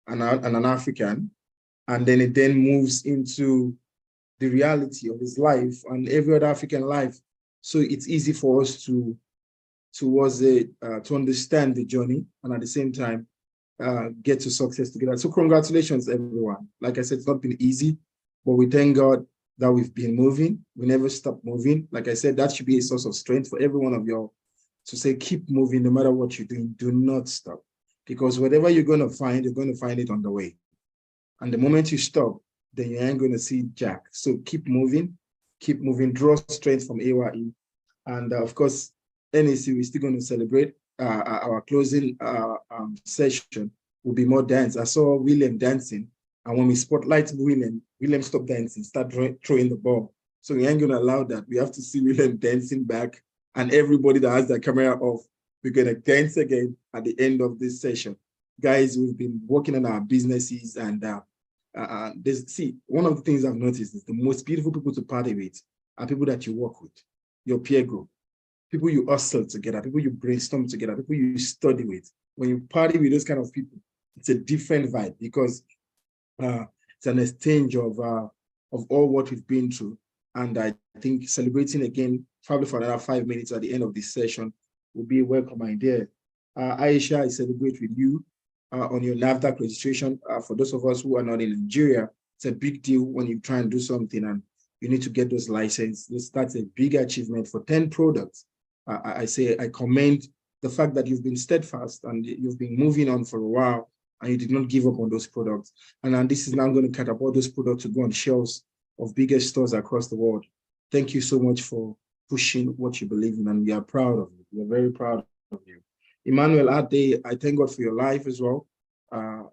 and an African. And then it then moves into the reality of his life and every other African life. So it's easy for us to understand the journey and at the same time get to success together. So congratulations, everyone. Like I said, it's not been easy, but we thank God that we've been moving. We never stop moving. Like I said, that should be a source of strength for every one of y'all to say, keep moving no matter what you're doing. Do not stop. Because whatever you're going to find it on the way. And the moment you stop, then you ain't going to see Jack. So keep moving, draw strength from A.Y.E. And of course, NEC, we're still going to celebrate our closing session will be more dance. I saw William dancing. And when we spotlight William stopped dancing, start throwing the ball. So we ain't going to allow that. We have to see William dancing back. And everybody that has their camera off, we're going to dance again at the end of this session. Guys, we've been working on our businesses and see, one of the things I've noticed is the most beautiful people to party with are people that you work with, your peer group, people you hustle together, people you brainstorm together, people you study with. When you party with those kind of people, it's a different vibe because it's an exchange of all what we've been through. And I think celebrating again, probably for another 5 minutes at the end of this session, will be a welcome idea. Aisha, I celebrate with you on your NAFDAC registration. For those of us who are not in Nigeria, it's a big deal when you try and do something and you need to get those licenses. That's a big achievement for 10 products. I commend the fact that you've been steadfast and you've been moving on for a while and you did not give up on those products. And this is now going to catapult those products to go on shelves of biggest stores across the world. Thank you so much for pushing what you believe in, and we are proud of you. We are very proud of you. Emmanuel Ade, I thank God for your life as well.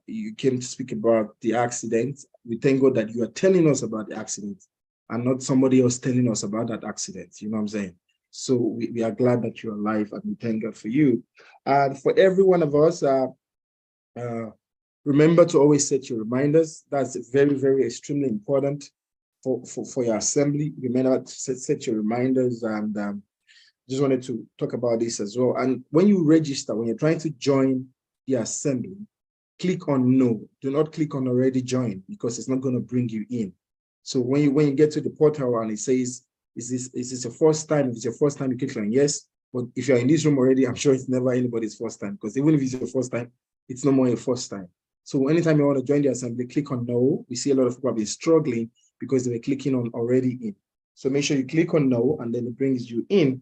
You came to speak about the accident. We thank God that you are telling us about the accident and not somebody else telling us about that accident. You know what I'm saying? So we are glad that you're alive and we thank God for you. And for every one of us, remember to always set your reminders. That's very, very extremely important for your assembly. Remember to set your reminders, and just wanted to talk about this as well. And when you register, when you're trying to join the assembly, click on no. Do not click on already joined because it's not going to bring you in. So when you get to the portal and it says, is this your first time? If it's your first time, you click on yes. But if you're in this room already, I'm sure it's never anybody's first time, because even if it's your first time, it's no more your first time. So anytime you want to join the assembly, click on no. We see a lot of people have been struggling because they were clicking on already in. So make sure you click on no, and then it brings you in.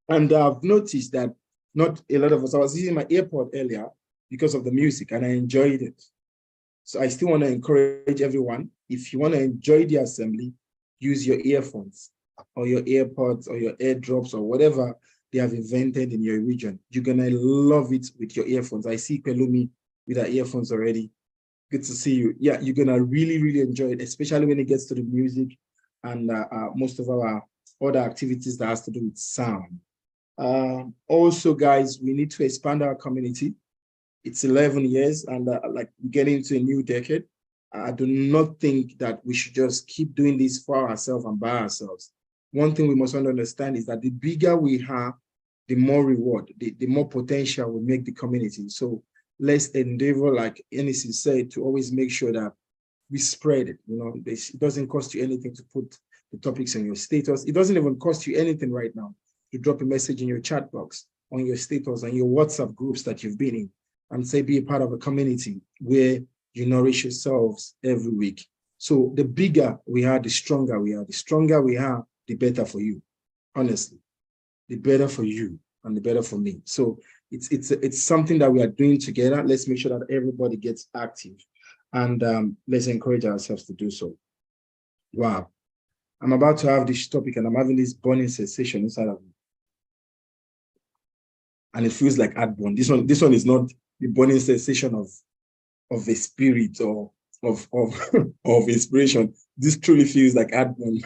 And I've noticed that not a lot of us, I was using my AirPod earlier because of the music and I enjoyed it. So I still want to encourage everyone, if you want to enjoy the assembly, use your earphones or your AirPods or your AirDrops or whatever they have invented in your region. You're going to love it with your earphones. I see Pelumi with her earphones already. Good to see you. Yeah, you're going to really, really enjoy it, especially when it gets to the music and most of our other activities that has to do with sound. Also, guys, we need to expand our community. It's 11 years and like getting into a new decade. I do not think that we should just keep doing this for ourselves and by ourselves. One thing we must understand is that the bigger we have, the more reward, the more potential we make the community. So let's endeavor, like NEC said, to always make sure that we spread it. You know, it doesn't cost you anything to put the topics on your status. It doesn't even cost you anything right now to drop a message in your chat box, on your status, on your WhatsApp groups that you've been in, and say be a part of a community where you nourish yourselves every week. So the bigger we are, the stronger we are. The stronger we are, the better for you. Honestly, the better for you and the better for me. So it's something that we are doing together. Let's make sure that everybody gets active, and let's encourage ourselves to do so. Wow. I'm about to have this topic and I'm having this burning sensation inside of me. And it feels like heartburn. This one is not the burning sensation of a spirit or of inspiration. This truly feels like admin.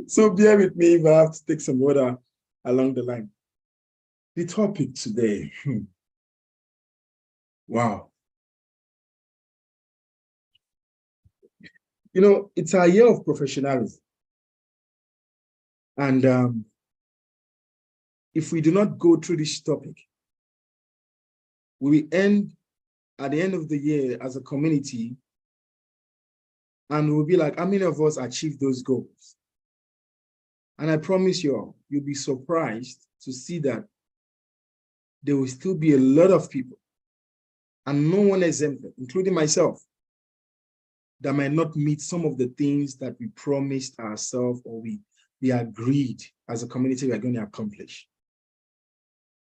So bear with me if I have to take some water along the line. The topic today, wow. You know, it's a year of professionalism. And if we do not go through this topic, we will end at the end of the year as a community, and we'll be like, how many of us achieved those goals? And I promise you all, you'll be surprised to see that there will still be a lot of people, and no one exempted, including myself, that might not meet some of the things that we promised ourselves or we agreed as a community we're going to accomplish.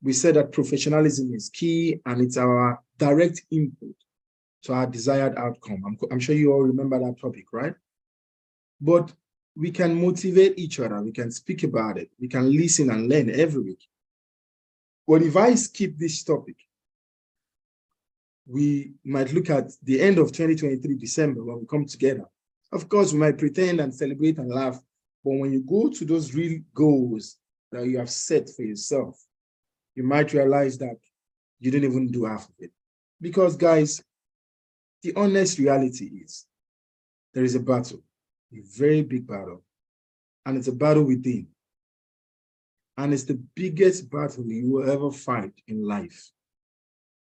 We said that professionalism is key and it's our direct input to our desired outcome. I'm sure you all remember that topic, right? But we can motivate each other. We can speak about it. We can listen and learn every week. But if I skip this topic, we might look at the end of 2023, December, when we come together. Of course, we might pretend and celebrate and laugh, but when you go to those real goals that you have set for yourself, you might realize that you didn't even do half of it. Because guys, the honest reality is there is a battle, a very big battle, and it's a battle within. And it's the biggest battle you will ever fight in life.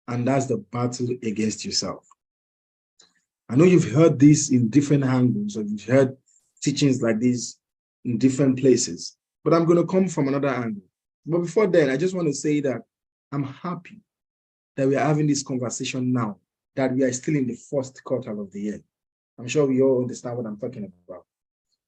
And that's the battle against yourself. I know you've heard this in different angles, or you've heard teachings like this in different places, but I'm going to come from another angle. But before then, I just want to say that I'm happy that we are having this conversation now, that we are still in the first quarter of the year. I'm sure we all understand what I'm talking about.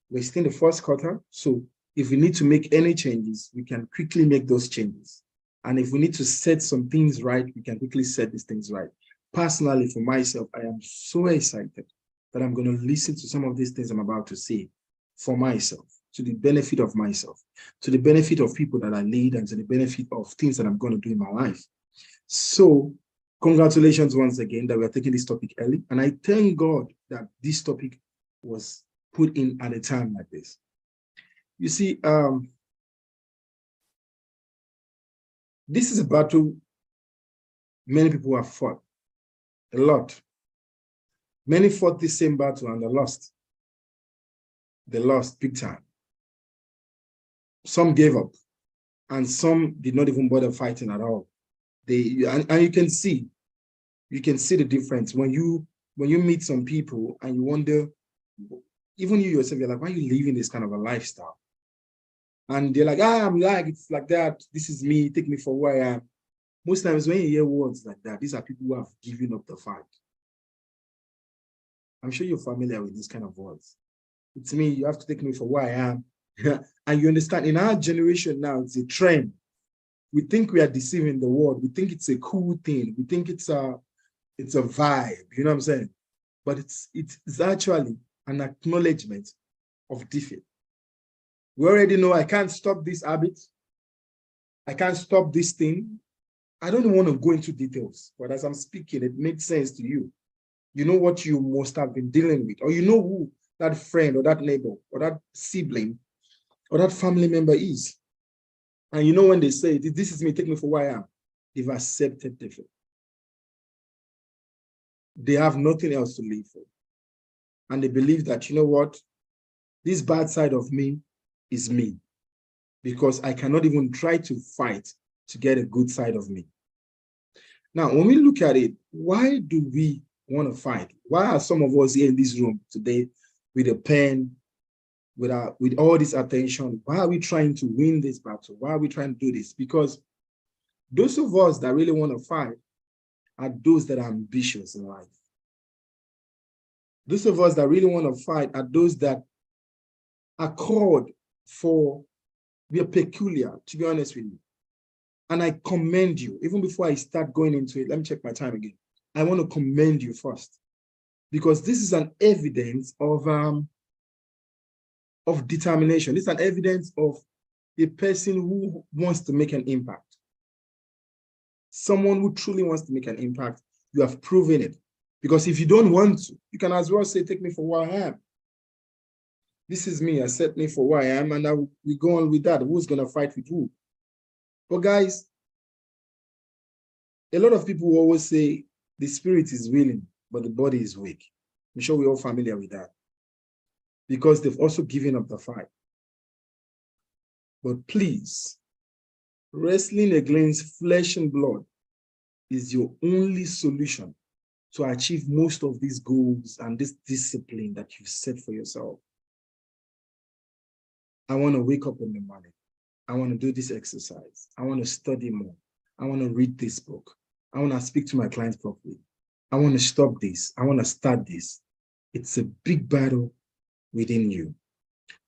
We're still in the first quarter, so if we need to make any changes, we can quickly make those changes. And if we need to set some things right, we can quickly set these things right. Personally, for myself, I am so excited that I'm going to listen to some of these things I'm about to say for myself, to the benefit of myself, to the benefit of people that I lead, and to the benefit of things that I'm going to do in my life. So congratulations once again that we're taking this topic early. And I thank God that this topic was put in at a time like this. You see, this is a battle many people have fought, a lot. Many fought the same battle and they lost. They lost big time. Some gave up and some did not even bother fighting at all. And you can see the difference when you meet some people and you wonder, even you yourself, you're like, why are you living this kind of a lifestyle? And they're like, I'm like, it's like that. This is me, take me for who I am. Most times when you hear words like that, these are people who have given up the fight. I'm sure you're familiar with this kind of words. It's me, you have to take me for who I am. And you understand, in our generation now, it's a trend. We think we are deceiving the world. We think it's a cool thing. We think it's a vibe, you know what I'm saying? But it's actually an acknowledgement of defeat. We already know I can't stop this habit. I can't stop this thing. I don't want to go into details, but as I'm speaking, it makes sense to you. You know what you must have been dealing with, or you know who that friend or that neighbor or that sibling or that family member is. And you know when they say, this is me, take me for who I am, they've accepted defeat. They have nothing else to live for. And they believe that, you know what, this bad side of me is me, because I cannot even try to fight to get a good side of me. Now, when we look at it, why do we want to fight? Why are some of us here in this room today with a pen, with all this attention? Why are we trying to win this battle? Why are we trying to do this? Because those of us that really want to fight are those that are ambitious in life. Those of us that really want to fight are those that are called for, we are peculiar, to be honest with you. And I commend you. Even before I start going into it, let me check my time again. I want to commend you first, because this is an evidence of determination. This is an evidence of a person who wants to make an impact. Someone who truly wants to make an impact. You have proven it, Because if you don't want to, you can as well say, take me for what I am. This is me, accept me for what I am, and we go on with that. Who's going to fight with who? But guys, a lot of people always say the spirit is willing, but the body is weak. I'm sure we're all familiar with that. Because they've also given up the fight. But please, wrestling against flesh and blood is your only solution to achieve most of these goals and this discipline that you've set for yourself. I want to wake up in the morning. I want to do this exercise. I want to study more. I want to read this book. I want to speak to my clients properly. I want to stop this. I want to start this. It's a big battle within you.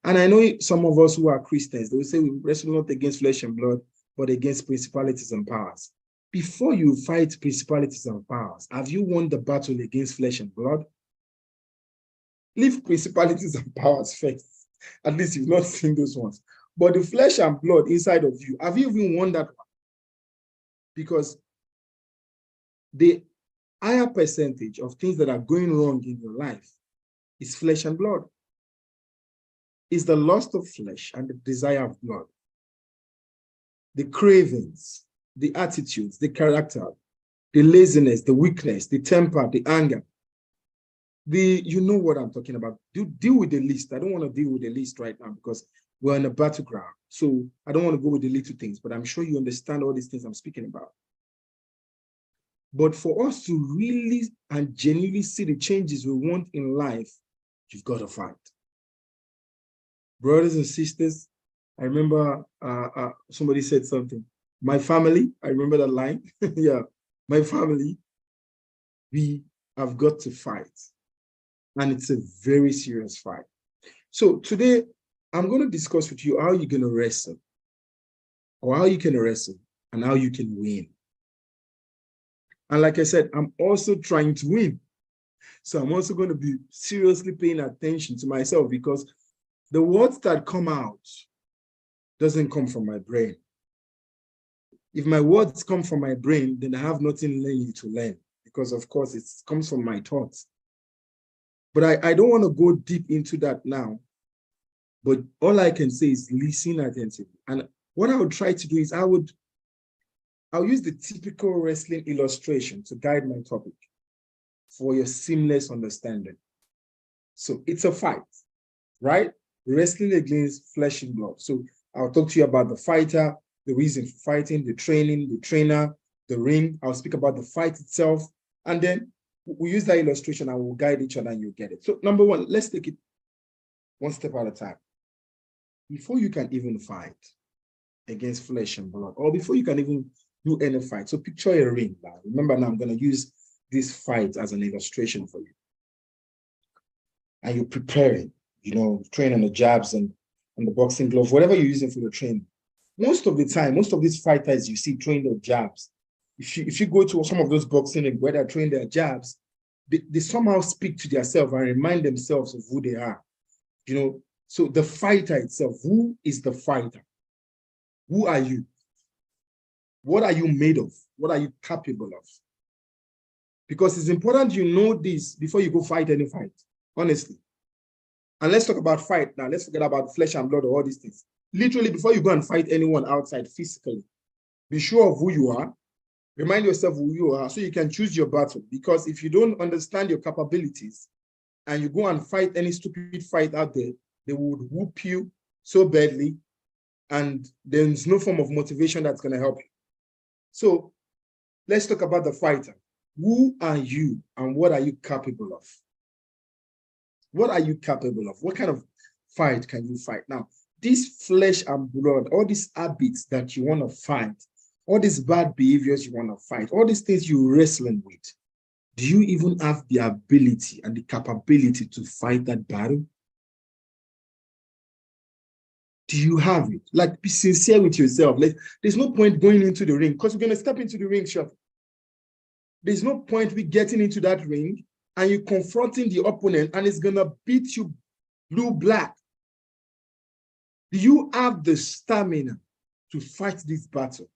And I know some of us who are Christians, they will say we wrestle not against flesh and blood, but against principalities and powers. Before you fight principalities and powers, have you won the battle against flesh and blood? Leave principalities and powers first. At least you've not seen those ones. But the flesh and blood inside of you, have you even won that one? Because the higher percentage of things that are going wrong in your life is flesh and blood. It's the lust of flesh and the desire of blood. The cravings, the attitudes, the character, the laziness, the weakness, the temper, the anger. You know what I'm talking about. Deal with the list. I don't want to deal with the list right now because we're in a battleground. So I don't want to go with the little things, but I'm sure you understand all these things I'm speaking about. But for us to really and genuinely see the changes we want in life, you've got to fight. Brothers and sisters, I remember somebody said something. My family, I remember that line. Yeah, my family, we have got to fight. And it's a very serious fight. So today, I'm going to discuss with you how you're going to wrestle, or how you can wrestle, and how you can win. And like I said, I'm also trying to win. So I'm also going to be seriously paying attention to myself because the words that come out doesn't come from my brain. If my words come from my brain, then I have nothing new to learn because, of course, it comes from my thoughts. But I don't want to go deep into that now. But all I can say is listen attentively. And what I would try to do is I'll use the typical wrestling illustration to guide my topic for your seamless understanding. So it's a fight, right? Wrestling against flesh and blood. So I'll talk to you about the fighter, the reason for fighting, the training, the trainer, the ring. I'll speak about the fight itself. And then we use that illustration and we'll guide each other and you'll get it. So number one, let's take it one step at a time. Before you can even fight against flesh and blood, or before you can even do any fight. So picture a ring now. Remember now I'm going to use this fight as an illustration for you. And you're preparing, training the jabs and the boxing glove, whatever you're using for your training. Most of the time, most of these fighters you see train their jabs. If you go to some of those boxing and where they train their jabs, they somehow speak to themselves and remind themselves of who they are. So the fighter itself, who is the fighter? Who are you? What are you made of? What are you capable of? Because it's important you know this before you go fight any fight, honestly. And let's talk about fight now. Let's forget about flesh and blood or all these things. Literally, before you go and fight anyone outside physically, be sure of who you are. Remind yourself who you are so you can choose your battle. Because if you don't understand your capabilities and you go and fight any stupid fight out there, they would whoop you so badly and there's no form of motivation that's going to help you. So let's talk about the fighter. Who are you and what are you capable of? What are you capable of? What kind of fight can you fight? Now, this flesh and blood, all these habits that you want to fight, all these bad behaviors you want to fight, all these things you're wrestling with, do you even have the ability and the capability to fight that battle? Do you have it? Like, be sincere with yourself. Like, there's no point going into the ring because we're going to step into the ring shortly. There's no point we getting into that ring and you confronting the opponent and it's going to beat you blue-black. Do you have the stamina to fight this battle?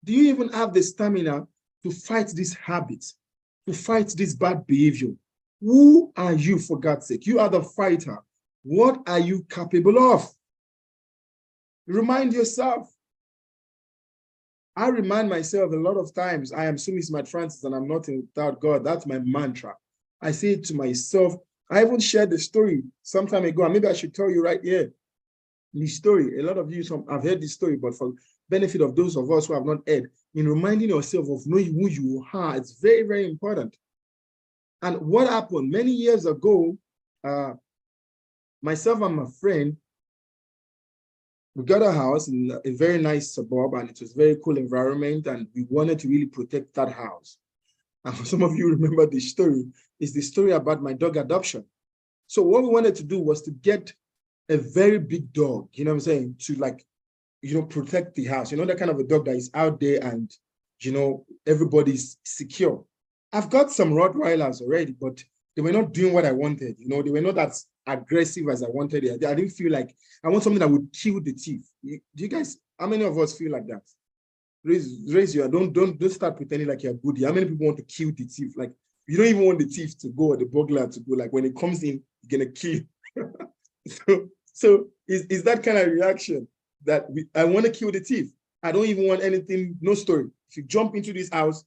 Do you even have the stamina to fight this habit? to fight this bad behavior. Who are you, for God's sake? You are the fighter. What are you capable of? Remind yourself. I remind myself a lot of times, I am Sumi Smart Francis and I'm nothing without God. That's my mantra. I say it to myself. I even shared the story some time ago, and maybe I should tell you right here. The story, a lot of you have heard this story, but for benefit of those of us who have not heard, in reminding yourself of knowing who you are, it's very, very important. And what happened many years ago, myself and my friend, we got a house in a very nice suburb, and it was a very cool environment, and we wanted to really protect that house. And for some of you remember the story, is the story about my dog adoption. So what we wanted to do was to get a very big dog, you know what I'm saying, to like, you know, protect the house. You know, that kind of a dog that is out there and, you know, everybody's secure. I've got some Rottweilers already, but they were not doing what I wanted. You know, they were not as aggressive as I wanted. I didn't feel like I want something that would kill the thief. Do you guys, how many of us feel like that? Raise your, don't start pretending like you're good. How many people want to kill the thief? Like, you don't even want the thief to go or the burglar to go. Like, when it comes in, you're gonna kill. So is that kind of reaction that I want to kill the thief. I don't even want anything, no story. If you jump into this house,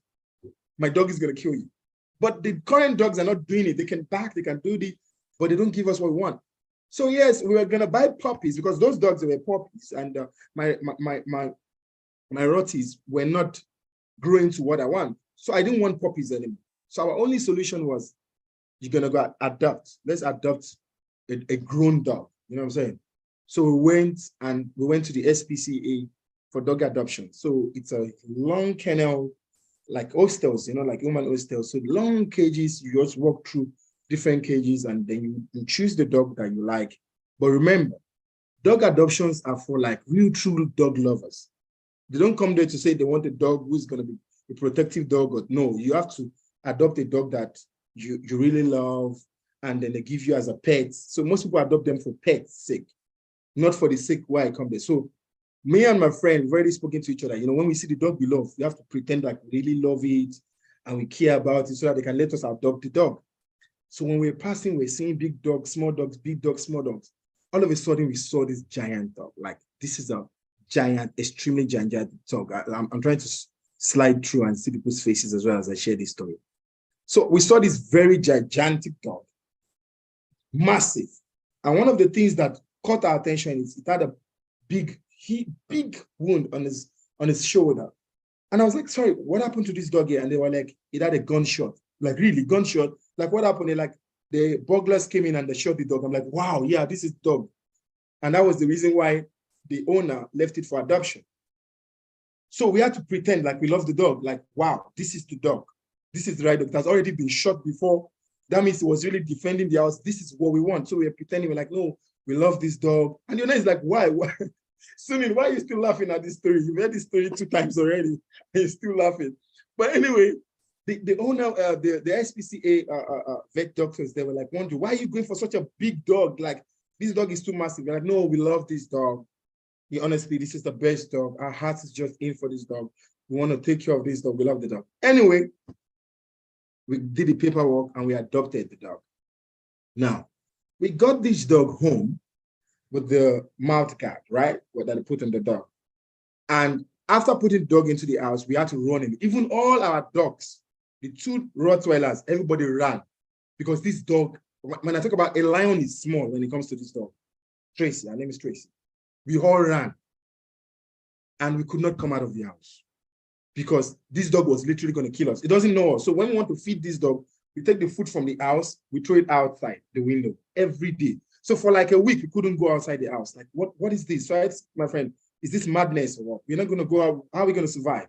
my dog is going to kill you. But the current dogs are not doing it. They can bark, they can do this, but they don't give us what we want. So yes, we were going to buy puppies because those dogs were puppies, and my Rotties were not growing to what I want. So I didn't want puppies anymore. So our only solution was, you're going to go adopt. Let's adopt a grown dog. You know what I'm saying? So we went to the SPCA for dog adoption. So it's a long kennel, like hostels, you know, like human hostels. So long cages, you just walk through different cages and then you choose the dog that you like. But remember, dog adoptions are for like real true dog lovers. They don't come there to say they want a dog who's going to be a protective dog. Or no, you have to adopt a dog that you really love, and then they give you as a pet. So most people adopt them for pets' sake, not for the sake why I come there. So me and my friend, we've already spoken to each other. You know, when we see the dog we love, we have to pretend like we really love it and we care about it so that they can let us adopt the dog. So when we're passing, we're seeing big dogs, small dogs, big dogs, small dogs. All of a sudden, we saw this giant dog. Like, this is a giant, extremely giant dog. I'm trying to slide through and see people's faces as well as I share this story. So we saw this very gigantic dog, massive. And one of the things that caught our attention is it had a big wound on his shoulder. And I was like, sorry, what happened to this dog here? And they were like, it had a gunshot. Like, really, gunshot? Like, what happened? They're like, the burglars came in and they shot the dog. I'm like, wow, yeah, this is dog. And that was the reason why the owner left it for adoption. So we had to pretend like we love the dog. Like, wow, this is the dog. This is the right dog. It has already been shot before. That means it was really defending the house. This is what we want. So we're pretending we're like, no, we love this dog. And the owner is like, why? Sunil, why are you still laughing at this story? You've heard this story 2 times already, and you're still laughing. But anyway, the owner, the SPCA vet doctors, they were like, wondering, why are you going for such a big dog? Like, this dog is too massive. They're like, no, we love this dog. Honestly, this is the best dog. Our heart is just in for this dog. We want to take care of this dog. We love the dog. Anyway, we did the paperwork and we adopted the dog. Now, we got this dog home with the mouth guard, right? What that they put on the dog. And after putting the dog into the house, we had to run him. Even all our dogs, the 2 Rottweilers, everybody ran. Because this dog, when I talk about a lion is small when it comes to this dog. Tracy, her name is Tracy. We all ran. And we could not come out of the house. Because this dog was literally going to kill us. It doesn't know us. So when we want to feed this dog, we take the food from the house, we throw it outside the window every day. So for like a week, we couldn't go outside the house. Like, what is this? So I asked my friend, is this madness or what? We're not going to go out. How are we going to survive?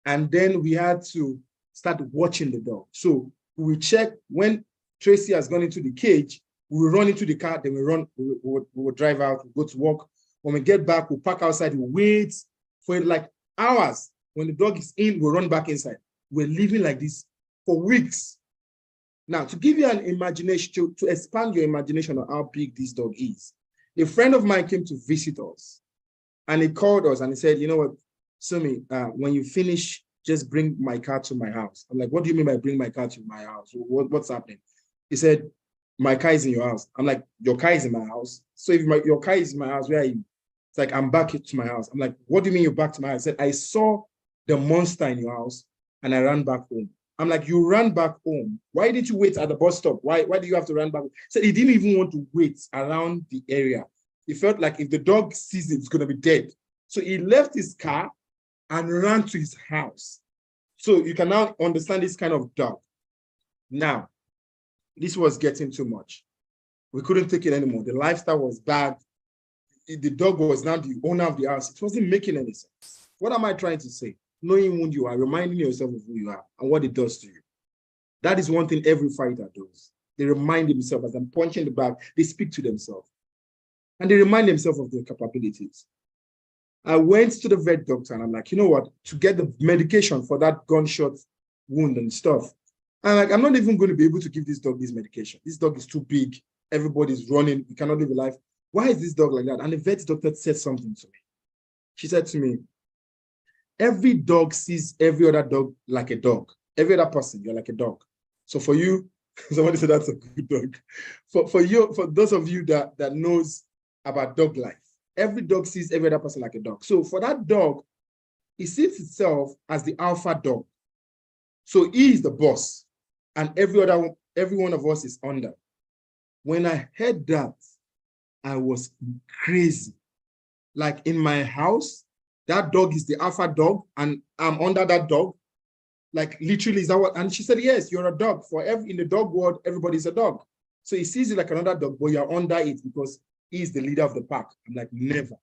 And then we had to start watching the dog. So we check when Tracy has gone into the cage, we will run into the car, then we will drive out, we go to work. When we get back, we'll park outside, we wait for like hours. When the dog is in, we'll run back inside. We're living like this for weeks. Now, to give you an imagination, to expand your imagination on how big this dog is, a friend of mine came to visit us and he called us and he said, you know what, Sumi, when you finish just bring my car to my house. I'm like, what do you mean by bring my car to my house? What's happening? He said, my car is in your house. I'm like, your car is in my house. So if your car is in my house, where are you? It's like, I'm back to my house. I'm like, what do you mean you're back to my house? I said, I saw the monster in your house and I ran back home. I'm like, you ran back home. Why did you wait at the bus stop? Why do you have to run back? He said he didn't even want to wait around the area. He felt like if the dog sees it, it's going to be dead. So he left his car and ran to his house. So you can now understand this kind of dog. Now, this was getting too much. We couldn't take it anymore. The lifestyle was bad. The dog was now the owner of the house. It wasn't making any sense. What am I trying to say? Knowing who you are, reminding yourself of who you are and what it does to you. That is one thing every fighter does. They remind themselves as I'm punching the bag, they speak to themselves. And they remind themselves of their capabilities. I went to the vet doctor and I'm like, you know what? To get the medication for that gunshot wound and stuff, I'm like, I'm not even going to be able to give this dog this medication. This dog is too big. Everybody's running. You cannot live a life. Why is this dog like that? And the vet doctor said something to me. She said to me, every dog sees every other dog like a dog. Every other person, you're like a dog. So for you, somebody said that's a good dog. For those of you that knows about dog life, every dog sees every other person like a dog. So for that dog, it sees itself as the alpha dog. So he is the boss, and every one of us is under. When I heard that, I was crazy. Like in my house, that dog is the alpha dog, and I'm under that dog. Like literally, is that what? And she said, yes, you're a dog. In the dog world, everybody's a dog. So he sees you like another dog, but you're under it because he's the leader of the pack. I'm like, never.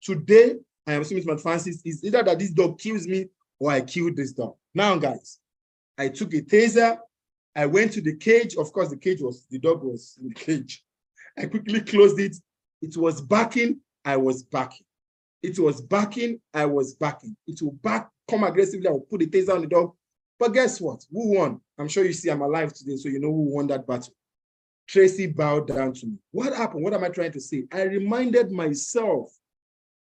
Today, I am assuming Mr. Francis is either that this dog kills me or I killed this dog. Now, guys, I took a taser. I went to the cage. Of course, the dog was in the cage. I quickly closed it. It was barking. I was barking. It was barking. I was barking. It will come aggressively. I will put the taser on the dog. But guess what? Who won? I'm sure you see I'm alive today, so you know who won that battle. Tracy bowed down to me. What happened? What am I trying to say? I reminded myself,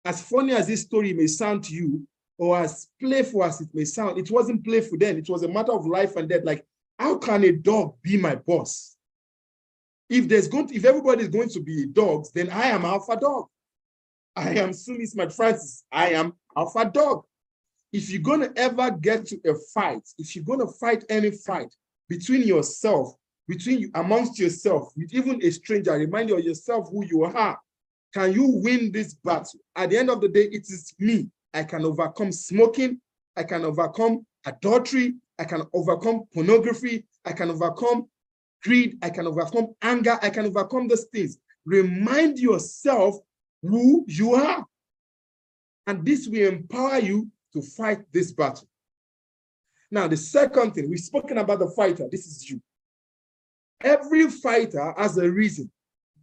as funny as this story may sound to you, or as playful as it may sound, it wasn't playful then. It was a matter of life and death. Like, how can a dog be my boss? If everybody is going to be dogs, then I am alpha dog. I am Sumi Smart Francis. I am alpha dog. If you're going to ever get to a fight, if you're going to fight any fight between yourself, amongst yourself, with even a stranger, remind yourself who you are. Can you win this battle? At the end of the day, it is me. I can overcome smoking. I can overcome adultery. I can overcome pornography. I can overcome greed. I can overcome anger. I can overcome those things. Remind yourself who you are. And this will empower you to fight this battle. Now, the second thing, we've spoken about the fighter. This is you. Every fighter has a reason.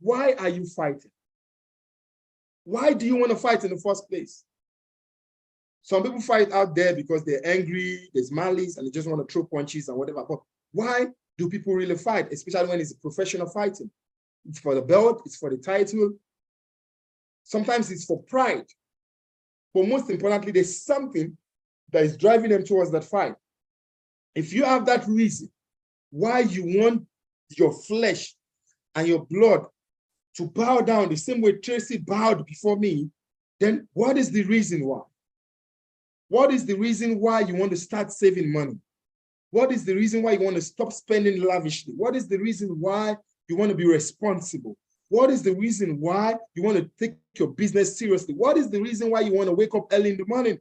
Why are you fighting? Why do you want to fight in the first place? Some people fight out there because they're angry, there's malice, and they just want to throw punches and whatever. But why do people really fight, especially when it's professional fighting? It's for the belt, it's for the title. Sometimes it's for pride. But most importantly, there's something that is driving them towards that fight. If you have that reason why you want your flesh and your blood to bow down the same way Tracy bowed before me, then what is the reason why? What is the reason why you want to start saving money? What is the reason why you want to stop spending lavishly? What is the reason why you want to be responsible? What is the reason why you want to take your business seriously? What is the reason why you want to wake up early in the morning?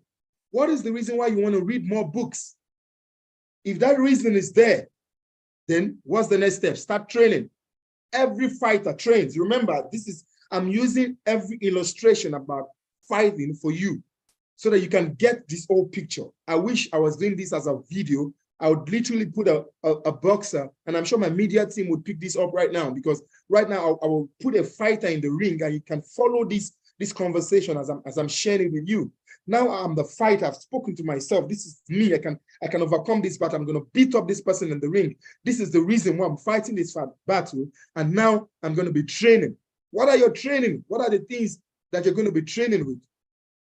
What is the reason why you want to read more books? If that reason is there, then what's the next step? Start training. Every fighter trains. Remember, I'm using every illustration about fighting for you so that you can get this whole picture. I wish I was doing this as a video. I would literally put a boxer, and I'm sure my media team would pick this up right now, because right now I will put a fighter in the ring and you can follow this conversation as I'm sharing with you. Now I'm the fighter. I've spoken to myself. This is me. I can overcome this battle. I'm going to beat up this person in the ring. This is the reason why I'm fighting this battle. And now I'm going to be training. What are your training? What are the things that you're going to be training with?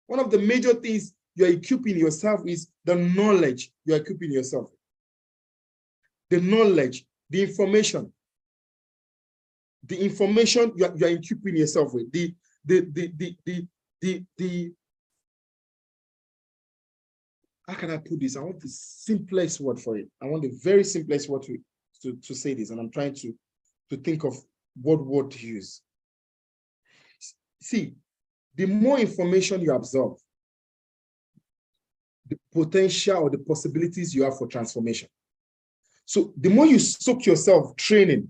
One of the major things you're equipping yourself is the knowledge you're equipping yourself. The knowledge, the information you're equipping yourself with. How can I put this? I want the simplest word for it. I want the very simplest word to say this, and I'm trying to think of what word to use. See, the more information you absorb, the potential or the possibilities you have for transformation. So the more you soak yourself training,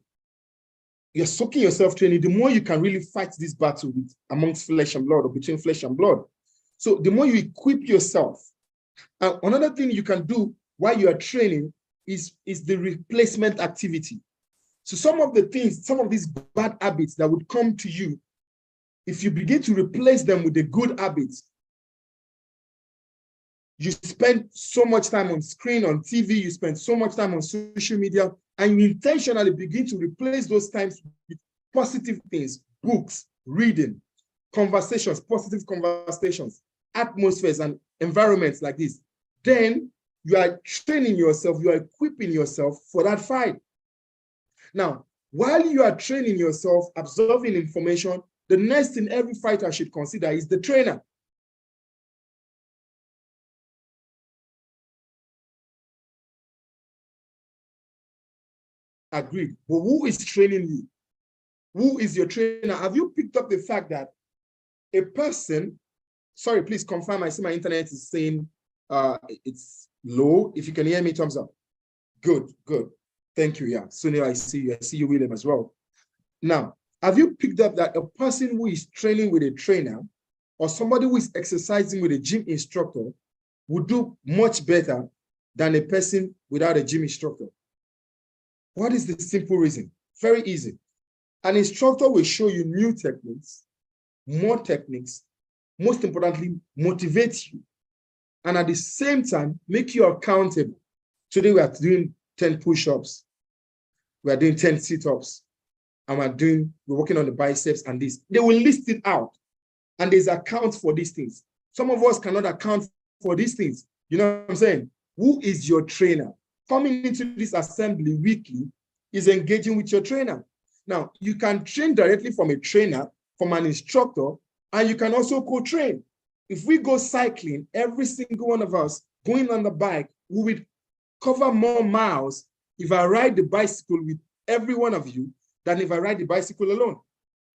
you're soaking yourself training, the more you can really fight this battle amongst flesh and blood or between flesh and blood. So the more you equip yourself. Another thing you can do while you are training is the replacement activity. So some of the things, some of these bad habits that would come to you, if you begin to replace them with the good habits, you spend so much time on screen, on TV, you spend so much time on social media, and you intentionally begin to replace those times with positive things, books, reading, conversations, positive conversations, atmospheres and environments like this, then you are training yourself, you are equipping yourself for that fight. Now, while you are training yourself, absorbing information, the next thing every fighter should consider is the trainer. Agreed. But who is training you? Who is your trainer? Have you picked up the fact that a person, sorry, please confirm, I see my internet is saying it's low. If you can hear me, thumbs up. Good, good. Thank you. Yeah, Sunil, I see you, William, as well. Now, have you picked up that a person who is training with a trainer or somebody who is exercising with a gym instructor would do much better than a person without a gym instructor? What is the simple reason? Very easy. An instructor will show you new techniques, more techniques, most importantly, motivate you, and at the same time, make you accountable. Today, we are doing 10 push-ups, we are doing 10 sit-ups, and we're working on the biceps and this. They will list it out, and there's accounts for these things. Some of us cannot account for these things. You know what I'm saying? Who is your trainer? Coming into this assembly weekly is engaging with your trainer. Now, you can train directly from a trainer, from an instructor, and you can also co-train. If we go cycling, every single one of us going on the bike, we would cover more miles if I ride the bicycle with every one of you than if I ride the bicycle alone.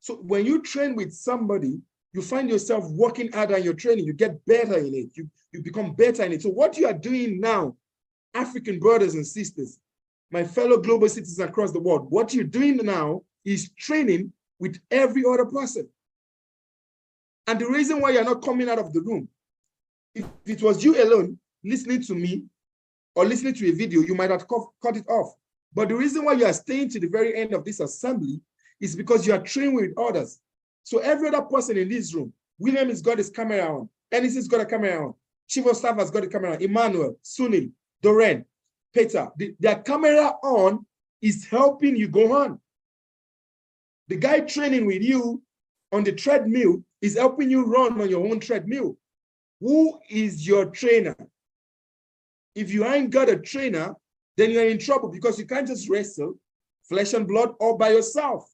So when you train with somebody, you find yourself working harder in your training, you get better in it, you become better in it. So what you are doing now, African brothers and sisters, my fellow global citizens across the world, what you're doing now is training with every other person. And the reason why you're not coming out of the room, if it was you alone listening to me or listening to a video, you might have cut it off. But the reason why you are staying to the very end of this assembly is because you are training with others. So every other person in this room, William has got his camera on, Ennis has got a camera on, Chief of Staff has got a camera on, Emmanuel, Sunil, Doreen, Peter, their camera on is helping you go on. The guy training with you on the treadmill is helping you run on your own treadmill. Who is your trainer? If you ain't got a trainer, then you're in trouble because you can't just wrestle flesh and blood all by yourself.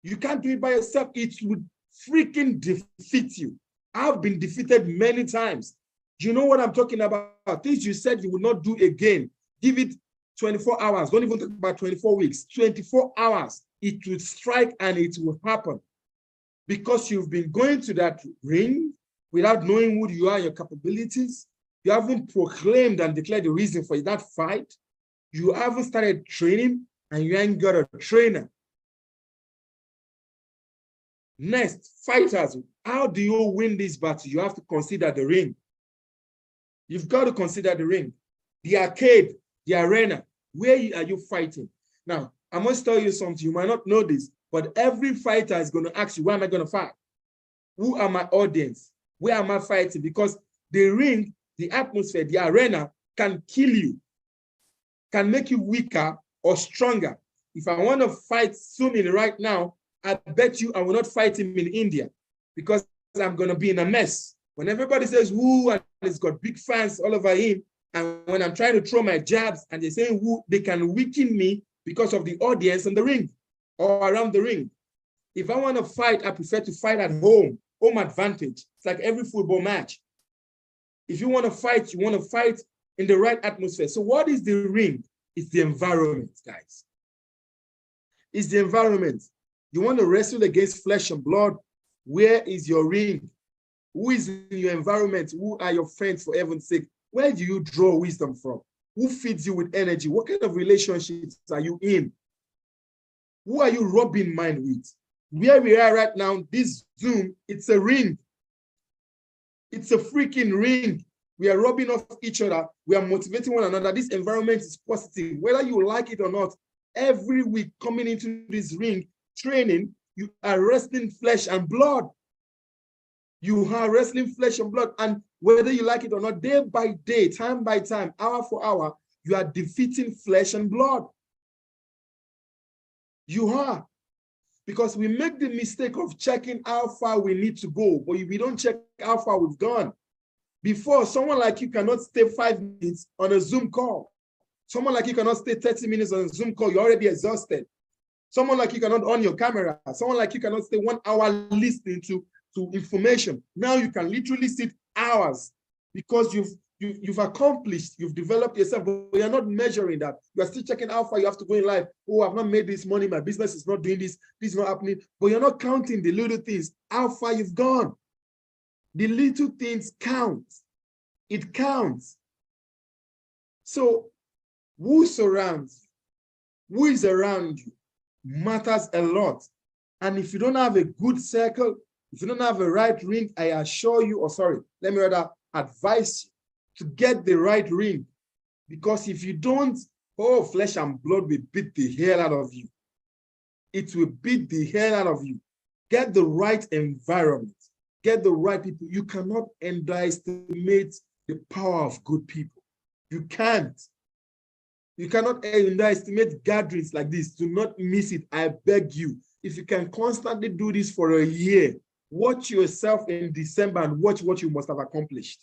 You can't do it by yourself. It would freaking defeat you. I've been defeated many times. Do you know what I'm talking about? Things you said you would not do again. Give it 24 hours. Don't even talk about 24 weeks. 24 hours. It will strike and it will happen. Because you've been going to that ring without knowing who you are, your capabilities. You haven't proclaimed and declared the reason for that fight. You haven't started training and you ain't got a trainer. Next, fighters, how do you win this battle? You have to consider the ring. You've got to consider the ring, the arcade, the arena. Where are you fighting? Now, I must tell you something. You might not know this, but every fighter is going to ask you, where am I going to fight? Who are my audience? Where am I fighting? Because the ring, the atmosphere, the arena can kill you, can make you weaker or stronger. If I want to fight Sunil right now, I bet you I will not fight him in India because I'm going to be in a mess. When everybody says who and has got big fans all over him. And when I'm trying to throw my jabs and they're saying who they can weaken me because of the audience in the ring or around the ring. If I want to fight, I prefer to fight at home advantage. It's like every football match. If you want to fight in the right atmosphere. So what is the ring? It's the environment, guys. It's the environment. You want to wrestle against flesh and blood. Where is your ring? Who is in your environment? Who are your friends, for heaven's sake? Where do you draw wisdom from? Who feeds you with energy? What kind of relationships are you in? Who are you rubbing mind with? Where we are right now, this Zoom, it's a ring. It's a freaking ring. We are rubbing off each other. We are motivating one another. This environment is positive. Whether you like it or not, every week coming into this ring, training, you are wrestling flesh and blood. You are wrestling flesh and blood. And whether you like it or not, day by day, time by time, hour for hour, you are defeating flesh and blood. You are. Because we make the mistake of checking how far we need to go, but we don't check how far we've gone. Before, someone like you cannot stay 5 minutes on a Zoom call. Someone like you cannot stay 30 minutes on a Zoom call. You're already exhausted. Someone like you cannot on your camera. Someone like you cannot stay 1 hour listening to information. Now you can literally sit hours because you've accomplished, you've developed yourself, but you're not measuring that. You are still checking how far you have to go in life. Oh, I've not made this money. My business is not doing this. This is not happening. But you're not counting the little things, how far you've gone. The little things count. It counts. So who surrounds you? Who is around you matters a lot. And if you don't have a good circle, if you don't have a right ring, I assure you, let me rather advise you to get the right ring. Because if you don't, flesh and blood will beat the hell out of you. It will beat the hell out of you. Get the right environment. Get the right people. You cannot underestimate the power of good people. You can't. You cannot underestimate gatherings like this. Do not miss it. I beg you. If you can constantly do this for a year, watch yourself in December and watch what you must have accomplished.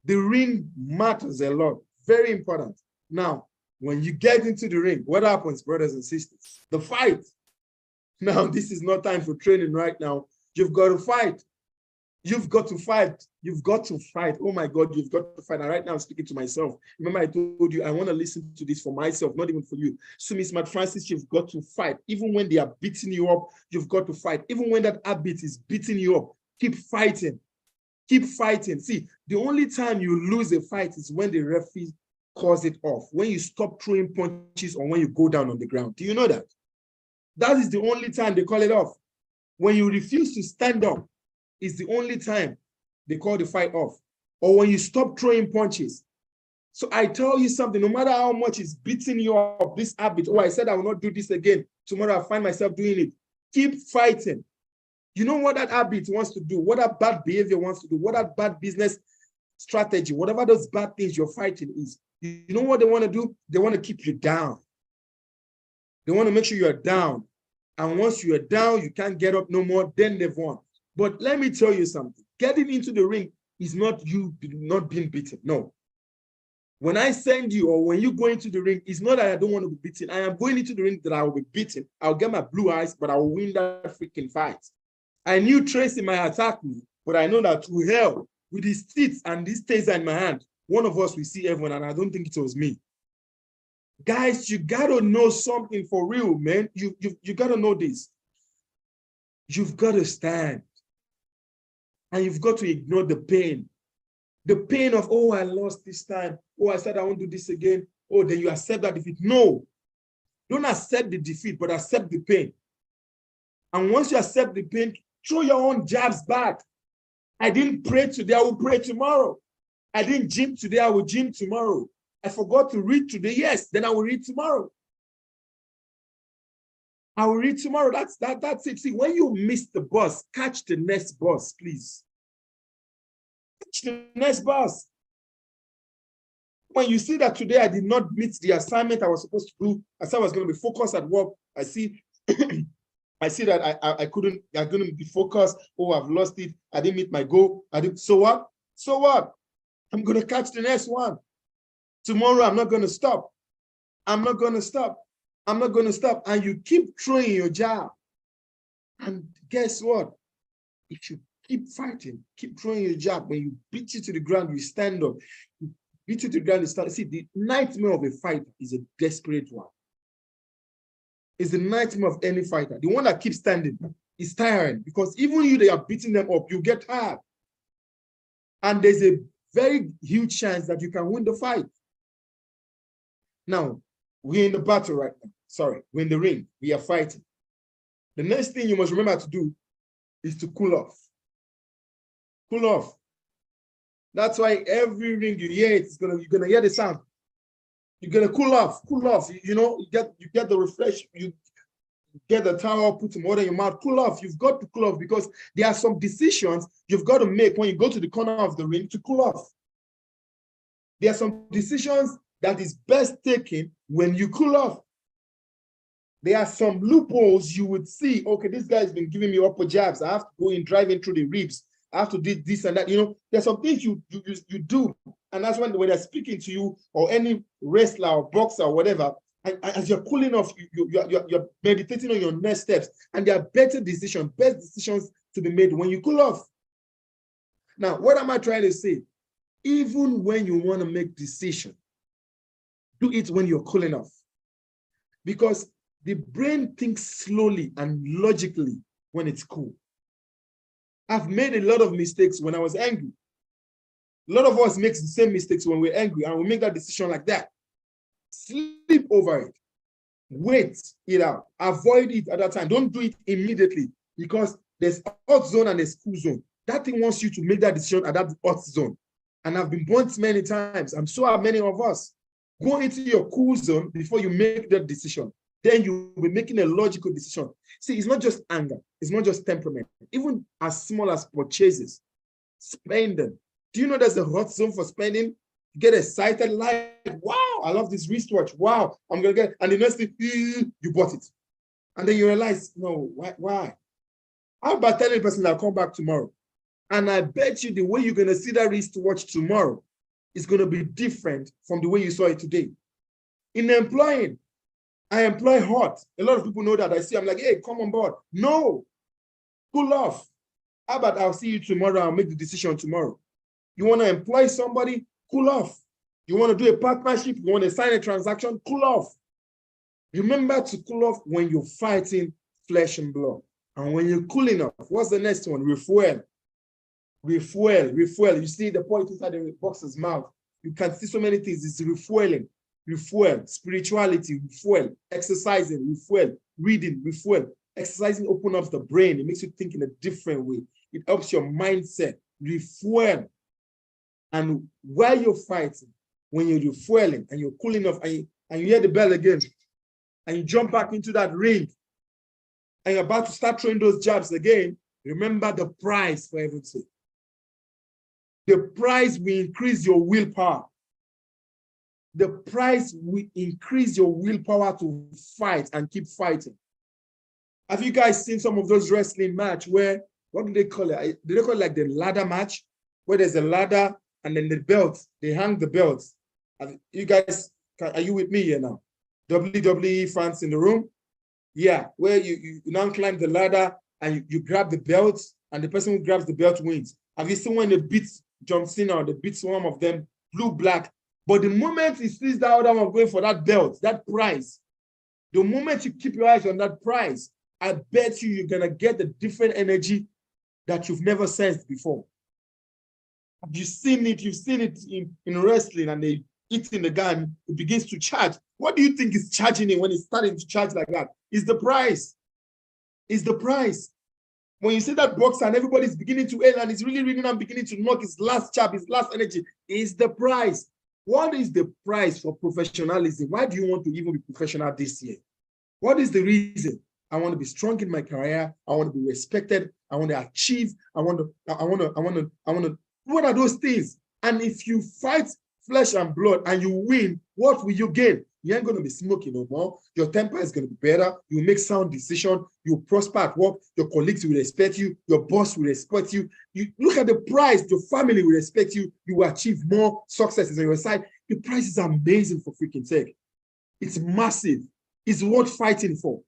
The ring matters a lot. Very important. Now, when you get into the ring, what happens, brothers and sisters? The fight. Now, this is not time for training right now. You've got to fight. You've got to fight. You've got to fight. Oh my God, you've got to fight. And right now I'm speaking to myself. Remember I told you I want to listen to this for myself, not even for you. So Miss Matt Francis, you've got to fight. Even when they are beating you up, you've got to fight. Even when that habit is beating you up, keep fighting. Keep fighting. See, the only time you lose a fight is when the referee calls it off. When you stop throwing punches or when you go down on the ground. Do you know that? That is the only time they call it off. When you refuse to stand up, is the only time they call the fight off. Or when you stop throwing punches. So I tell you something, no matter how much it's beating you up, this habit, I said I will not do this again. Tomorrow I find myself doing it. Keep fighting. You know what that habit wants to do, what that bad behavior wants to do, what that bad business strategy, whatever those bad things you're fighting is. You know what they want to do? They want to keep you down. They want to make sure you're down. And once you're down, you can't get up no more, then they've won. But let me tell you something. Getting into the ring is not you not being beaten. No. When I send you or when you go into the ring, it's not that I don't want to be beaten. I am going into the ring that I will be beaten. I'll get my blue eyes, but I will win that freaking fight. I knew Tracy might attack me, but I know that to hell, with his teeth and this taser in my hand, one of us will see everyone, and I don't think it was me. Guys, you got to know something for real, man. You got to know this. You've got to stand. And you've got to ignore the pain. The pain of, oh, I lost this time. Oh, I said I won't do this again. Oh, then you accept that defeat. No. Don't accept the defeat, but accept the pain. And once you accept the pain, throw your own jabs back. I didn't pray today, I will pray tomorrow. I didn't gym today, I will gym tomorrow. I forgot to read today. Yes, then I will read tomorrow. I will read tomorrow. That's it. See, when you miss the bus, catch the next bus, please. Catch the next bus. When you see that today I did not meet the assignment I was supposed to do, I said I was going to be focused at work. I see, I see that I couldn't be focused. Oh, I've lost it. I didn't meet my goal. So what? So what? I'm going to catch the next one. Tomorrow, I'm not going to stop. I'm not going to stop. I'm not going to stop. And you keep throwing your jab. And guess what? If you keep fighting, keep throwing your jab, when you beat you to the ground, you stand up. You beat you to the ground, you stand. See, the nightmare of a fighter is a desperate one. It's the nightmare of any fighter. The one that keeps standing is tiring, because even you, they are beating them up, you get tired. And there's a very huge chance that you can win the fight. Now, we're in the battle right now. Sorry, we're in the ring. We are fighting. The next thing you must remember to do is to cool off. Cool off. That's why every ring you hear, you're gonna hear the sound. You're gonna cool off, cool off. You know, you get the refresh, you get the towel, put some water in your mouth, cool off. You've got to cool off, because there are some decisions you've got to make when you go to the corner of the ring to cool off. There are some decisions that is best taken when you cool off. There are some loopholes you would see. Okay, this guy's been giving me upper jabs. I have to go in, driving through the ribs. I have to do this and that. You know, there's some things you do. And that's when they're speaking to you, or any wrestler or boxer or whatever, and as you're cooling off, you're meditating on your next steps. And there are best decisions to be made when you cool off. Now, what am I trying to say? Even when you want to make decisions, do it when you're cooling off. Because the brain thinks slowly and logically when it's cool. I've made a lot of mistakes when I was angry. A lot of us make the same mistakes when we're angry, and we make that decision like that. Sleep over it. Wait it out. Avoid it at that time. Don't do it immediately, because there's hot zone and there's cool zone. That thing wants you to make that decision at that hot zone. And I've been burnt many times. I'm sure many of us. Go into your cool zone before you make that decision. Then you'll be making a logical decision. See, it's not just anger. It's not just temperament. Even as small as purchases, spending. Do you know there's a hot zone for spending? You get excited, like, wow, I love this wristwatch. Wow, I'm going to get, and the next thing, you bought it. And then you realize, no, why? How about telling the person that I'll come back tomorrow? And I bet you the way you're going to see that wristwatch tomorrow is going to be different from the way you saw it today. In employing, I employ hot. A lot of people know that. I see, I'm like, hey, come on board. No, cool off. How about I'll see you tomorrow, I'll make the decision tomorrow. You want to employ somebody, cool off. You want to do a partnership, you want to sign a transaction, cool off. Remember to cool off when you're fighting flesh and blood. And when you're cooling off, what's the next one? Refuel. Refuel. You see the point inside the boxer's mouth. You can see so many things. It's refueling. Refuel. Spirituality, refuel. Exercising, refuel. Reading, refuel. Exercising opens up the brain. It makes you think in a different way. It helps your mindset. Refuel. And while you're fighting, when you're refueling and you're cooling off, and you hear the bell again, and you jump back into that ring, and you're about to start throwing those jabs again, remember the prize for everything. The prize will increase your willpower. The prize will increase your willpower to fight and keep fighting. Have you guys seen some of those wrestling match where, what do they call it? Do they call it like the ladder match? Where there's a ladder and then the belt, they hang the belts. You guys, are you with me here now? WWE fans in the room? Yeah, where you now climb the ladder and you grab the belt, and the person who grabs the belt wins. Have you seen when they beat John Cena or they beat one of them, blue, black? But the moment he sees that other one going for that belt, that prize, the moment you keep your eyes on that prize, I bet you're going to get a different energy that you've never sensed before. Have you seen it? You've seen it in wrestling, and they hit in the gun, it begins to charge. What do you think is charging it when it's starting to charge like that? It's the price. It's the price. When you see that boxer and everybody's beginning to aim and it's really now beginning to knock his last jab, his last energy, is the price. What is the price for professionalism? Why do you want to even be professional this year? What is the reason? I want to be strong in my career. I want to be respected. I want to achieve. I want to. What are those things? And if you fight flesh and blood and you win, what will you gain? You ain't going to be smoking no more. Your temper is going to be better. You make sound decision. You prosper at work. Your colleagues will respect you. Your boss will respect you. You look at the price. Your family will respect you. You will achieve more successes on your side. The price is amazing, for freaking sake. It's massive. It's worth fighting for.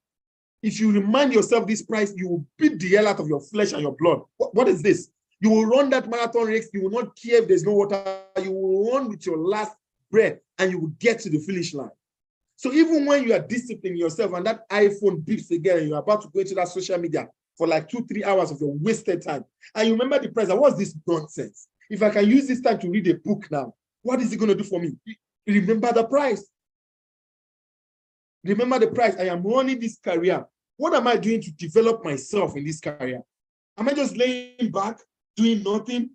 If you remind yourself this price, you will beat the hell out of your flesh and your blood. What is this? You will run that marathon race. You will not care if there's no water. You will run with your last breath and you will get to the finish line. So even when you are disciplining yourself and that iPhone beeps again and you're about to go into that social media for like 2-3 hours of your wasted time, and you remember the price, what's this nonsense? If I can use this time to read a book now, what is it going to do for me? Remember the price. Remember the price. I am running this career. What am I doing to develop myself in this career? Am I just laying back, doing nothing?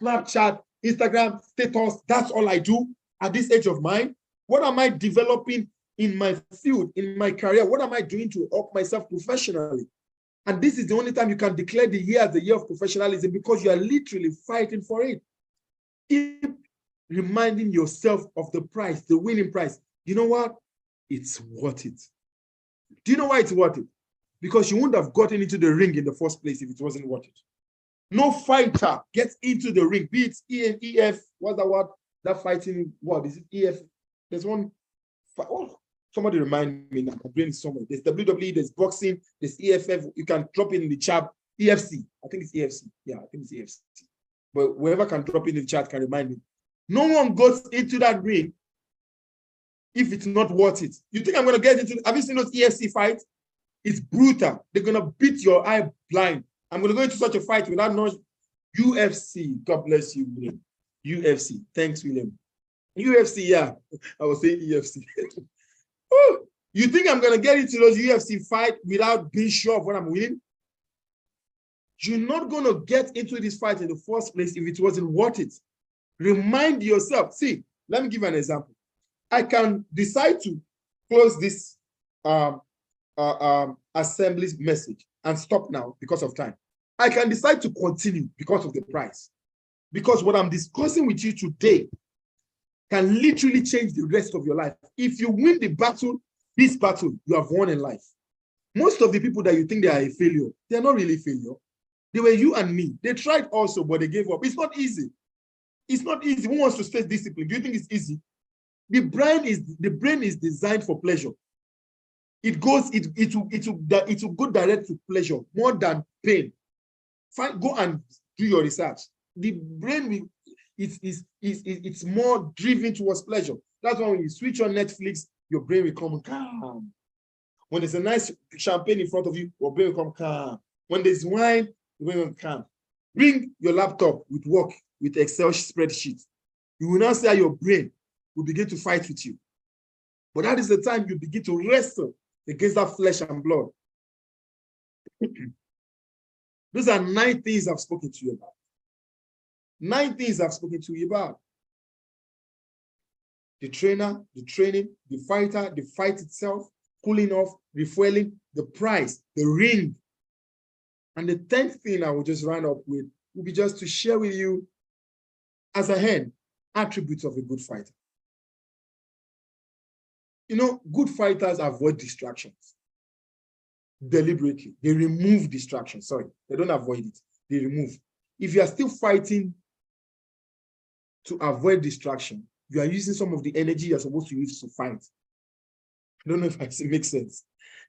Snapchat, Instagram, status, that's all I do at this age of mine? What am I developing in my field, in my career? What am I doing to help myself professionally? And this is the only time you can declare the year as the year of professionalism, because you are literally fighting for it. Keep reminding yourself of the price, the winning price. You know what? It's worth it. Do you know why it's worth it? Because you wouldn't have gotten into the ring in the first place if it wasn't worth it. No fighter gets into the ring, be it EF, what's that word? That fighting word, is it EF? There's one, oh, somebody remind me now, my brain is somewhere. There's WWE, there's boxing, there's EFF, you can drop it in the chat, EFC, I think it's EFC, yeah, I think it's EFC. But whoever can drop it in the chat can remind me. No one goes into that ring if it's not worth it. You think I'm gonna get into, have you seen those EFC fights? It's brutal. They're gonna beat your eye blind. I'm gonna go into such a fight without knowing. UFC, God bless you, William. UFC, thanks, William. UFC, yeah, I was saying EFC. Oh, you think I'm gonna get into those UFC fight without being sure of what I'm winning? You're not gonna get into this fight in the first place if it wasn't worth it. Remind yourself. See, let me give an example. I can decide to close this assembly's message and stop now because of time. I can decide to continue because of the price. Because what I'm discussing with you today can literally change the rest of your life. If you win the battle, this battle, you have won in life. Most of the people that you think they are a failure, they're not really a failure. They were you and me. They tried also, but they gave up. It's not easy. It's not easy. Who wants to stay disciplined? Do you think it's easy? The brain is designed for pleasure. It will go direct to pleasure more than pain. Go and do your research. The brain it's more driven towards pleasure. That's why when you switch on Netflix, your brain will come calm. When there's a nice champagne in front of you, your brain will come calm. When there's wine, your brain will calm. Bring your laptop with work, with Excel spreadsheet. You will now see how your brain will begin to fight with you. But that is the time you begin to wrestle against that flesh and blood. Those are 9 things I've spoken to you about. 9 things I've spoken to you about. The trainer, the training, the fighter, the fight itself, cooling off, refueling, the price, the ring. And the 10th thing I will just round up with will be just to share with you, as a hen, attributes of a good fighter. You know, good fighters avoid distractions deliberately. They remove distractions. Sorry, they don't avoid it. They remove. If you are still fighting to avoid distraction, you are using some of the energy you're supposed to use to fight. I don't know if it makes sense.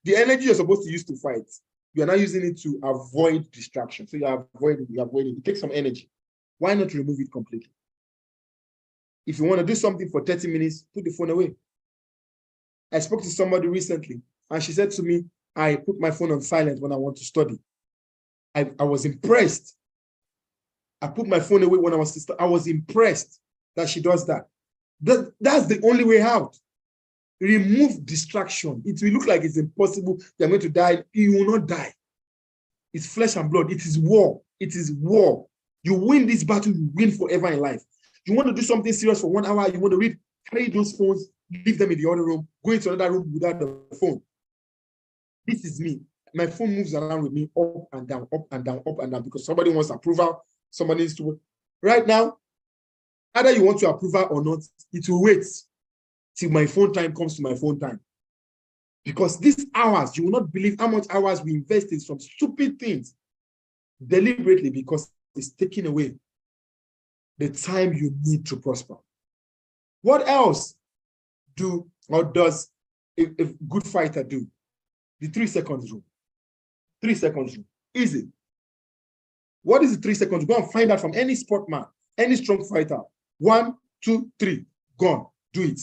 The energy you're supposed to use to fight, you are now using it to avoid distraction. So you're avoiding it. It takes some energy. Why not remove it completely? If you want to do something for 30 minutes, put the phone away. I spoke to somebody recently, and she said to me, I put my phone on silent when I want to study. I was impressed. I put my phone away when I was to study. I was impressed that she does that. That's the only way out. Remove distraction. It will look like it's impossible. You're going to die. You will not die. It's flesh and blood. It is war. It is war. You win this battle, you win forever in life. You want to do something serious for 1 hour, you want to read, carry those phones, leave them in the other room, go into another room without the phone. This is me. My phone moves around with me up and down, up and down, up and down, because somebody wants approval, somebody needs to. Right now, either you want your approval or not, it will wait. till my phone time comes to my phone time. Because these hours, you will not believe how much hours we invest in some stupid things deliberately because it's taking away the time you need to prosper. What else does a good fighter do? The 3 seconds rule. 3 seconds rule. Easy. What is the 3 seconds? Go and find out from any sportman, any strong fighter. 1, 2, 3. Gone. Do it.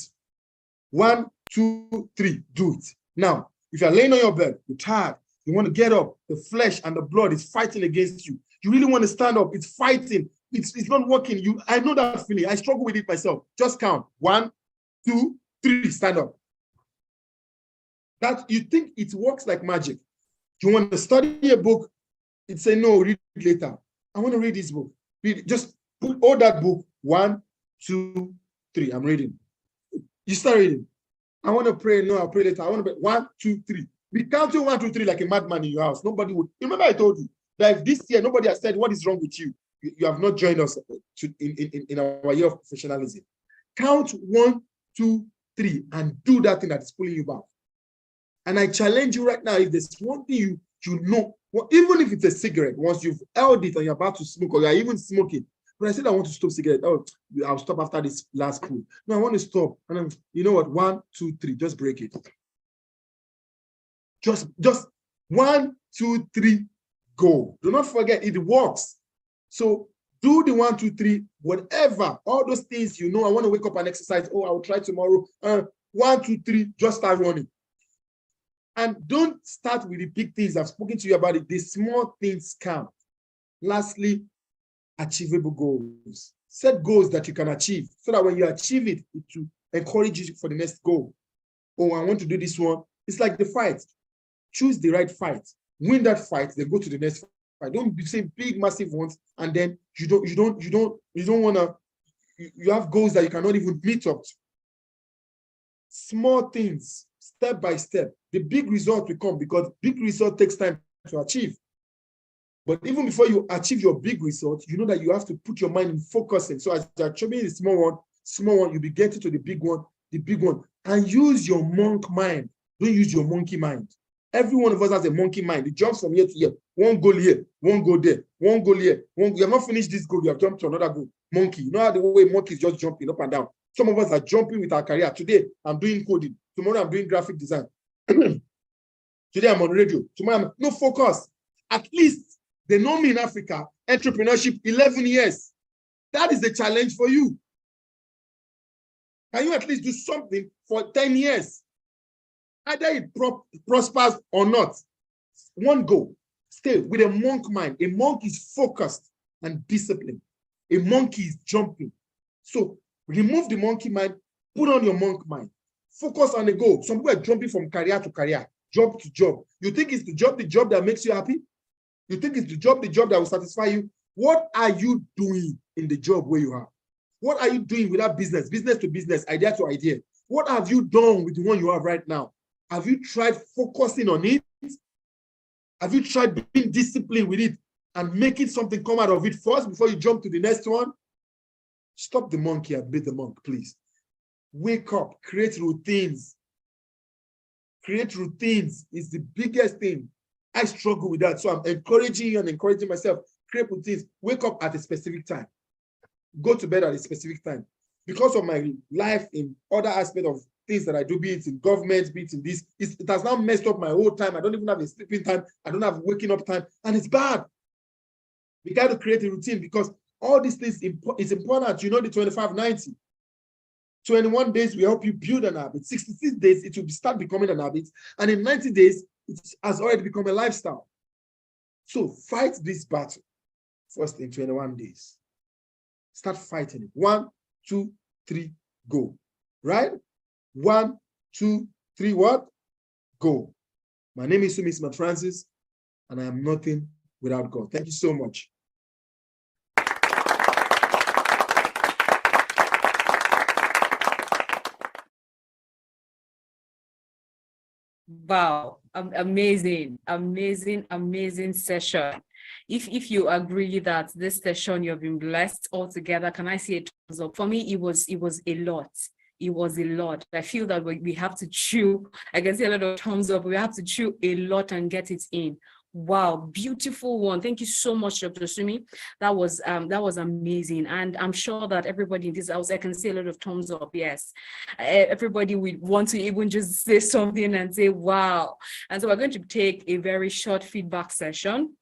1, 2, 3. Do it. Now, if you're laying on your bed, you're tired, you want to get up, the flesh and the blood is fighting against you. You really want to stand up, it's fighting. It's not working. I know that feeling. I struggle with it myself. Just count. 1, 2, 3. Stand up. That you think it works like magic. You want to study a book, it say no, read it later. I want to read this book. Just put all that book. 1, 2, 3. I'm reading. You start reading. I want to pray. No, I'll pray later. I want to pray. 1, 2, 3. Be counting 1, 2, 3 like a madman in your house. Nobody would. Remember, I told you that if this year nobody has said what is wrong with you, you have not joined us in our year of professionalism. Count 1, 2, 3 and do that thing that is pulling you back. And I challenge you right now, if there's one thing you know, well, even if it's a cigarette, once you've held it and you're about to smoke or you're even smoking, but I said I want to stop cigarette. Oh, I'll stop after this last pull. No, I want to stop. And you know what? 1, 2, 3, just break it. Just 1, 2, 3, go. Do not forget, it works. So do the 1, 2, 3, whatever, all those things you know. I want to wake up and exercise. Oh, I will try tomorrow. 1, 2, 3, just start running. And don't start with the big things. I've spoken to you about it. The small things count. Lastly, achievable goals. Set goals that you can achieve so that when you achieve it, it will encourage you for the next goal. Oh, I want to do this one. It's like the fight. Choose the right fight. Win that fight, then go to the next fight. Don't be saying big, massive ones, and then you don't want to. You have goals that you cannot even meet up to. Small things, step by step. The big result will come because big result takes time to achieve. But even before you achieve your big result, you know that you have to put your mind in focusing. So as you're achieving the small one, you'll be getting to the big one, and use your monk mind. Don't use your monkey mind. Every one of us has a monkey mind. It jumps from here to here. One goal here, one goal there, one goal here. You have not finished this goal, you have jumped to another goal. Monkey. You know how the way monkeys just jumping up and down. Some of us are jumping with our career. Today, I'm doing coding. Tomorrow, I'm doing graphic design. Today, I'm on radio. Tomorrow, no focus. At least they know me in Africa, entrepreneurship, 11 years. That is the challenge for you. Can you at least do something for 10 years? Either it prospers or not. One goal. Stay with a monk mind. A monk is focused and disciplined. A monkey is jumping. So remove the monkey mind, put on your monk mind. Focus on the goal. Some people are jumping from career to career, job to job. You think it's the job that makes you happy? You think it's the job that will satisfy you? What are you doing in the job where you are? What are you doing with that business to business, idea to idea? What have you done with the one you have right now? Have you tried focusing on it? Have you tried being disciplined with it and making something come out of it first before you jump to the next one? Stop the monkey and beat the monk, please. Wake up, create routines. Create routines is the biggest thing. I struggle with that. So I'm encouraging you and encouraging myself. Create routines. Wake up at a specific time. Go to bed at a specific time. Because of my life in other aspects of things that I do, be it in government, be it in this, it has now messed up my whole time. I don't even have a sleeping time. I don't have waking up time. And it's bad. We got to create a routine because all these things is important. You know the 25-90. 21 days will help you build an habit. 66 days, it will start becoming an habit. And in 90 days, it has already become a lifestyle. So fight this battle first in 21 days. Start fighting it. 1, 2, 3, go. Right? 1, 2, 3, what? Go. My name is Sumi Smart Francis, and I am nothing without God. Thank you so much. Wow, amazing session. If you agree that this session you've been blessed altogether, can I see a thumbs up? For me, it was a lot. it was a lot. I feel that we have to chew. I can see a lot of thumbs up. We have to chew a lot and get it in. Wow, beautiful one. Thank you so much, Dr. Sumi. That was amazing. And I'm sure that everybody in this house, I can see a lot of thumbs up. Yes. Everybody would want to even just say something and say, wow. And so we're going to take a very short feedback session.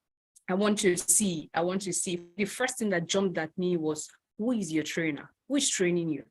I want to see. The first thing that jumped at me was, who is your trainer? Who is training you?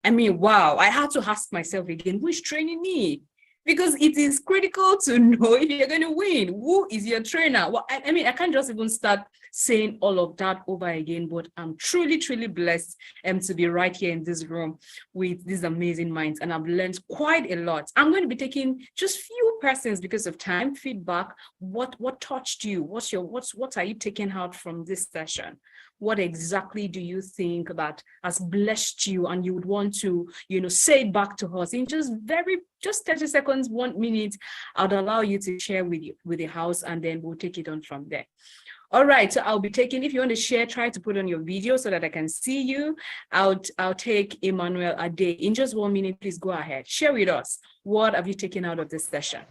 I mean, wow, I had to ask myself again, who is training me? Because it is critical to know if you're going to win. Who is your trainer? Well, I mean, I can't just even start saying all of that over again, but I'm truly, truly blessed to be right here in this room with these amazing minds. And I've learned quite a lot. I'm going to be taking just few persons because of time, feedback. What touched you? What are you taking out from this session? What exactly do you think that has blessed you and you would want to, say it back to us in just 30 seconds, 1 minute? I'd allow you to share with the house, and then we'll take it on from there. All right, so I'll be taking, if you want to share, try to put on your video so that I can see you. I'll take Emmanuel Ade. In just 1 minute, please go ahead. Share with us. What have you taken out of this session?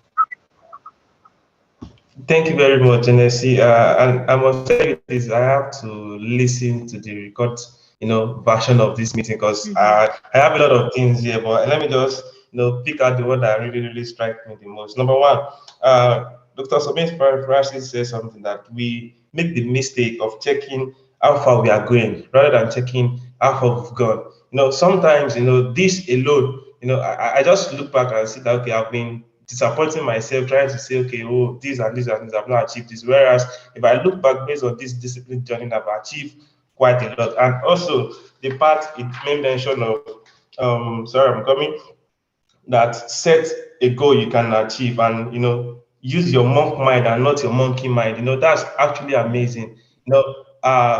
Thank you very much, NSC. And I must tell you this, I have to listen to the record, version of this meeting, because I have a lot of things here, but let me just, pick out the one that really, really strike me the most. Number one, Dr. Somis Francis says something that we make the mistake of checking how far we are going rather than checking how far we've gone. Sometimes, this alone, I just look back and see that, okay, I've been disappointing myself, trying to say, okay, oh, this and this and this, I've not achieved this. Whereas if I look back based on this discipline journey, I've achieved quite a lot. And also the part it made mention of, sorry, I'm coming, that set a goal you can achieve and, use your monk mind and not your monkey mind. That's actually amazing.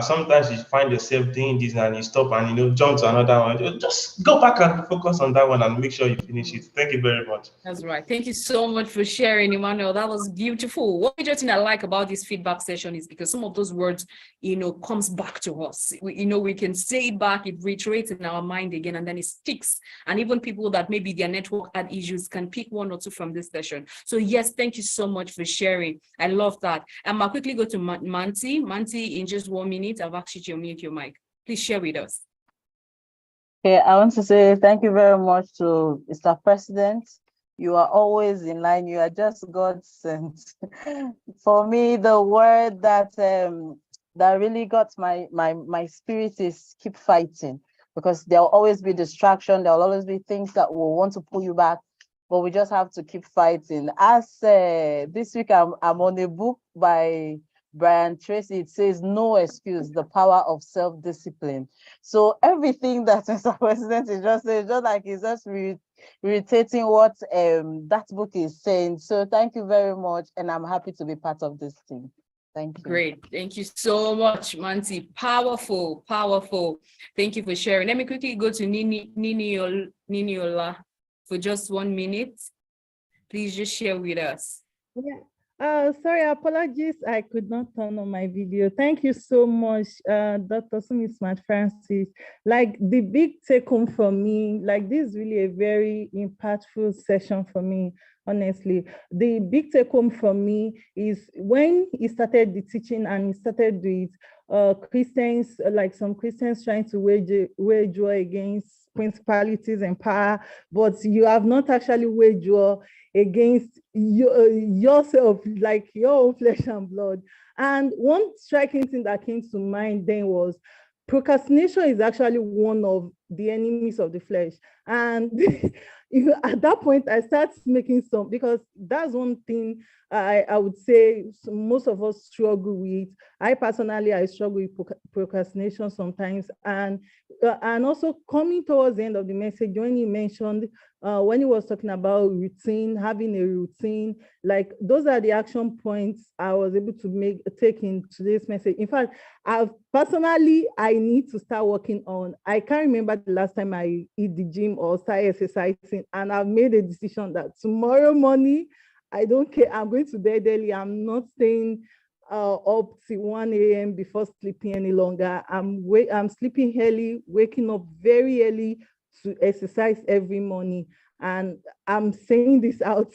Sometimes you find yourself doing this and you stop and jump to another one. Just go back and focus on that one and make sure you finish it. Thank you very much. That's right. Thank you so much for sharing, Emmanuel. That was beautiful. One major thing I like about this feedback session is because some of those words, comes back to us. We can say it back, it reiterates in our mind again, and then it sticks. And even people that maybe their network had issues can pick one or two from this session. So yes, thank you so much for sharing. I love that. I'll quickly go to Manti. Manti, in just 1 minute, I've asked you to unmute your mic. Please share with us. Okay, I want to say thank you very much to Mr. President. You are always in line. You are just God sent. For me, the word that really got my spirit is keep fighting, because there'll always be distraction. There'll always be things that will want to pull you back, but we just have to keep fighting. As this week, I'm on a book by Brian Tracy. It says, no excuse, the power of self-discipline. So everything that Mr. President is just saying, just like he's just reiterating what that book is saying. So thank you very much. And I'm happy to be part of this team. Thank you. Great. Thank you so much, Manti. Powerful, powerful. Thank you for sharing. Let me quickly go to Niniola for just 1 minute. Please just share with us. Yeah. Sorry, apologies. I could not turn on my video. Thank you so much, Dr. Sumi Smart Francis. Like the big take home for me, like this is really a very impactful session for me, honestly. The big take home for me is when he started the teaching and he started with Christians, like some Christians trying to wage war against principalities and power, but you have not actually waged war against yourself, like your own flesh and blood. And one striking thing that came to mind then was procrastination is actually one of the enemies of the flesh. And at that point, I started making some, because that's one thing I would say most of us struggle with. I struggle with procrastination sometimes. And also coming towards the end of the message, when he mentioned, when he was talking about routine, having a routine, like those are the action points I was able to take in today's message. In fact, I need to start working on. I can't remember the last time I hit the gym or start exercising, and I've made a decision that tomorrow morning, I don't care. I'm going to bed early. I'm not staying up till 1 a.m. before sleeping any longer. I'm sleeping early, waking up very early to exercise every morning. And I'm saying this out.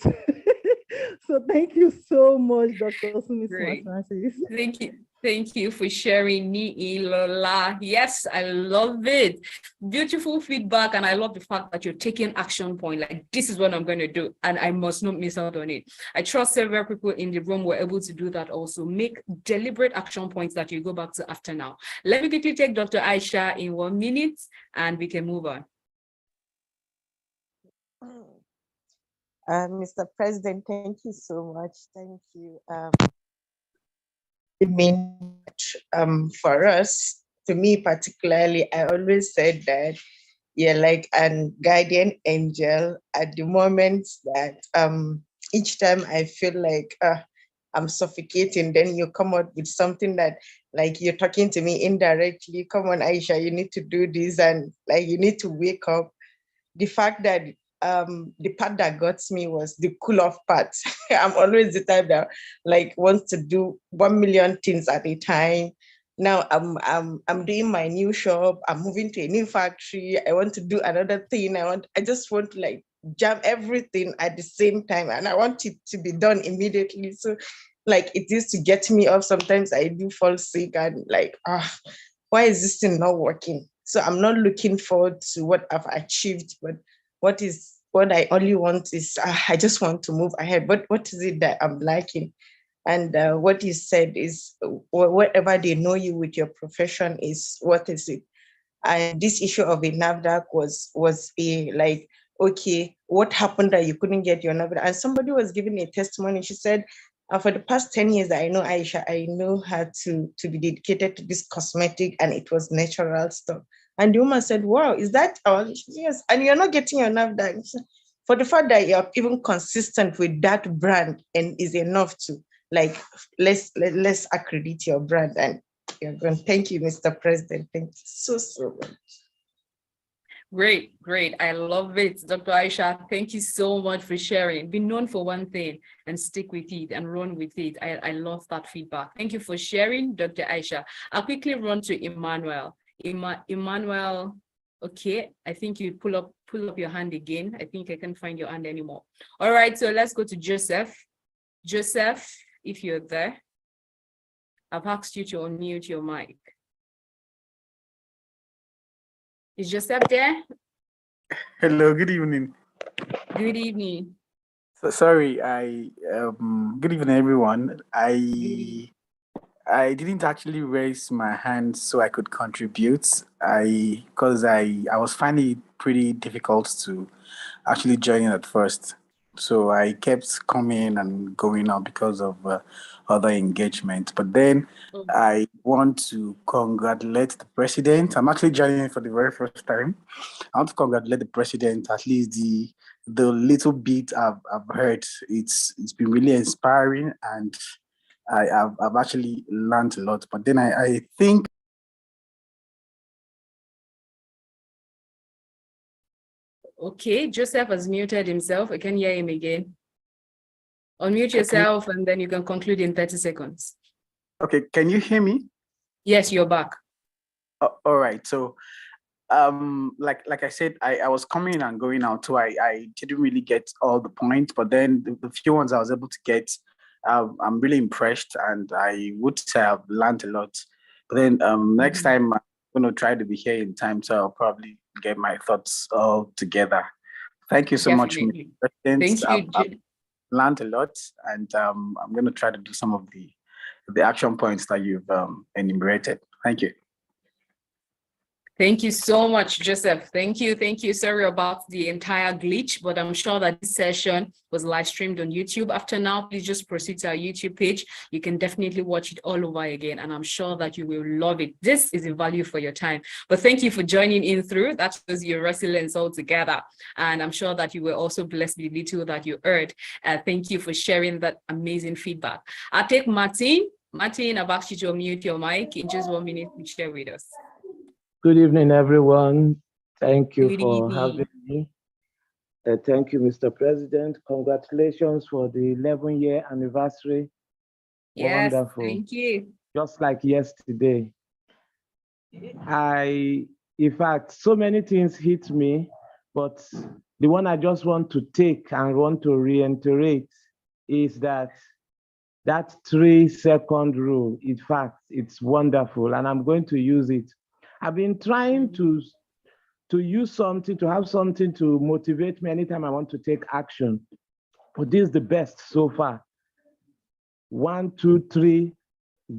So thank you so much, Dr. Sumi Great. Francis. Thank you. Thank you for sharing, Ni Lola. Yes, I love it. Beautiful feedback. And I love the fact that you're taking action point. Like, this is what I'm going to do, and I must not miss out on it. I trust several people in the room were able to do that also. Make deliberate action points that you go back to after now. Let me quickly take Dr. Aisha in 1 minute, and we can move on. Mr. President, thank you so much. Thank you. I mean, for us, to me particularly, I always said that you're like a guardian angel at the moment that each time I feel like I'm suffocating, then you come out with something that like you're talking to me indirectly. Come on, Aisha, you need to do this, and like you need to wake up. The fact that the part that got me was the cool off part. I'm always the type that like wants to do 1 million things at a time. Now I'm doing my new shop. I'm moving to a new factory. I want to do another thing. I just want to like jam everything at the same time, and I want it to be done immediately. So like it used to get me off. Sometimes I do fall sick and like, why is this thing not working? So I'm not looking forward to what I've achieved, but what I only want is I just want to move ahead. But what is it that I'm liking? And what you said is whatever they know you with your profession is what is it? And this issue of a NAFDAC was a like, okay, what happened that you couldn't get your NAFDAC? And somebody was giving a testimony. She said, for the past 10 years that I know Aisha, I know her to be dedicated to this cosmetic, and it was natural stuff. And the woman said, wow, is that all? Yes. And you're not getting your NAFDAC. For the fact that you're even consistent with that brand and is enough to like, let's accredit your brand. And you're going, thank you, Mr. President. Thank you so much. Great, great. I love it. Dr. Aisha, thank you so much for sharing. Be known for one thing and stick with it and run with it. I love that feedback. Thank you for sharing, Dr. Aisha. I'll quickly run to Emmanuel. Emmanuel, okay. I think you pull up your hand again. I think I can't find your hand anymore. All right, so let's go to Joseph. Joseph, if you're there, I've asked you to unmute your mic. Is Joseph there? Hello, good evening. Good evening. So sorry, good evening, everyone. I didn't actually raise my hand so I could contribute. Because I was finding it pretty difficult to actually join in at first. So I kept coming and going out because of other engagement. But then I want to congratulate the president. I'm actually joining for the very first time. I want to congratulate the president. At least the little bit I've heard, it's been really inspiring, and I've actually learned a lot. But then I think. Okay, Joseph has muted himself. I can hear him again. Unmute yourself and then you can conclude in 30 seconds. Okay, can you hear me? Yes, you're back. All right. So like I said, I was coming and going out, so I didn't really get all the points, but then the few ones I was able to get, I'm really impressed, and I would say I've learned a lot. But then next time I'm going to try to be here in time, so I'll probably get my thoughts all together. Thank you so much, Mr. President. Thank you. I've learned a lot, and I'm going to try to do some of the action points that you've enumerated. Thank you. Thank you so much, Joseph. Thank you. Thank you. Sorry about the entire glitch, but I'm sure that this session was live streamed on YouTube. After now, please just proceed to our YouTube page. You can definitely watch it all over again, and I'm sure that you will love it. This is a value for your time. But thank you for joining in through. That shows your resilience all together. And I'm sure that you were also blessed with the little that you heard. Thank you for sharing that amazing feedback. I'll take Martin. Martin, I've asked you to unmute your mic in just 1 minute to share with us. Good evening, everyone. Thank you for having me. Thank you, Mr. President. Congratulations for the 11-year anniversary. Yes, wonderful. Thank you. Just like yesterday. In fact, so many things hit me, but the one I just want to take and want to reiterate is that 3-second rule. In fact, it's wonderful, and I'm going to use it. I've been trying to use something, to have something to motivate me anytime I want to take action. But this is the best so far. 1, 2, 3,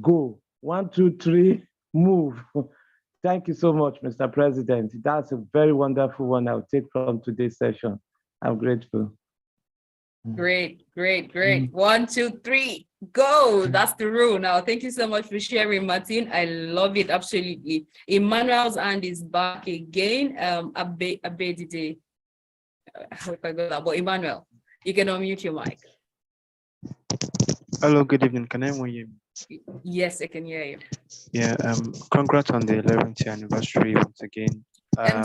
go. 1, 2, 3, move. Thank you so much, Mr. President. That's a very wonderful one I'll take from today's session. I'm grateful. Great. 1, 2, 3, go. That's the rule now. Thank you so much for sharing, Martin. I love it, absolutely. Emmanuel's hand is back again. Abedide. I hope I got that, but Emmanuel, you can unmute your mic. Hello, good evening. Can anyone hear me? Yes, I can hear you. Yeah, congrats on the 11th year anniversary once again.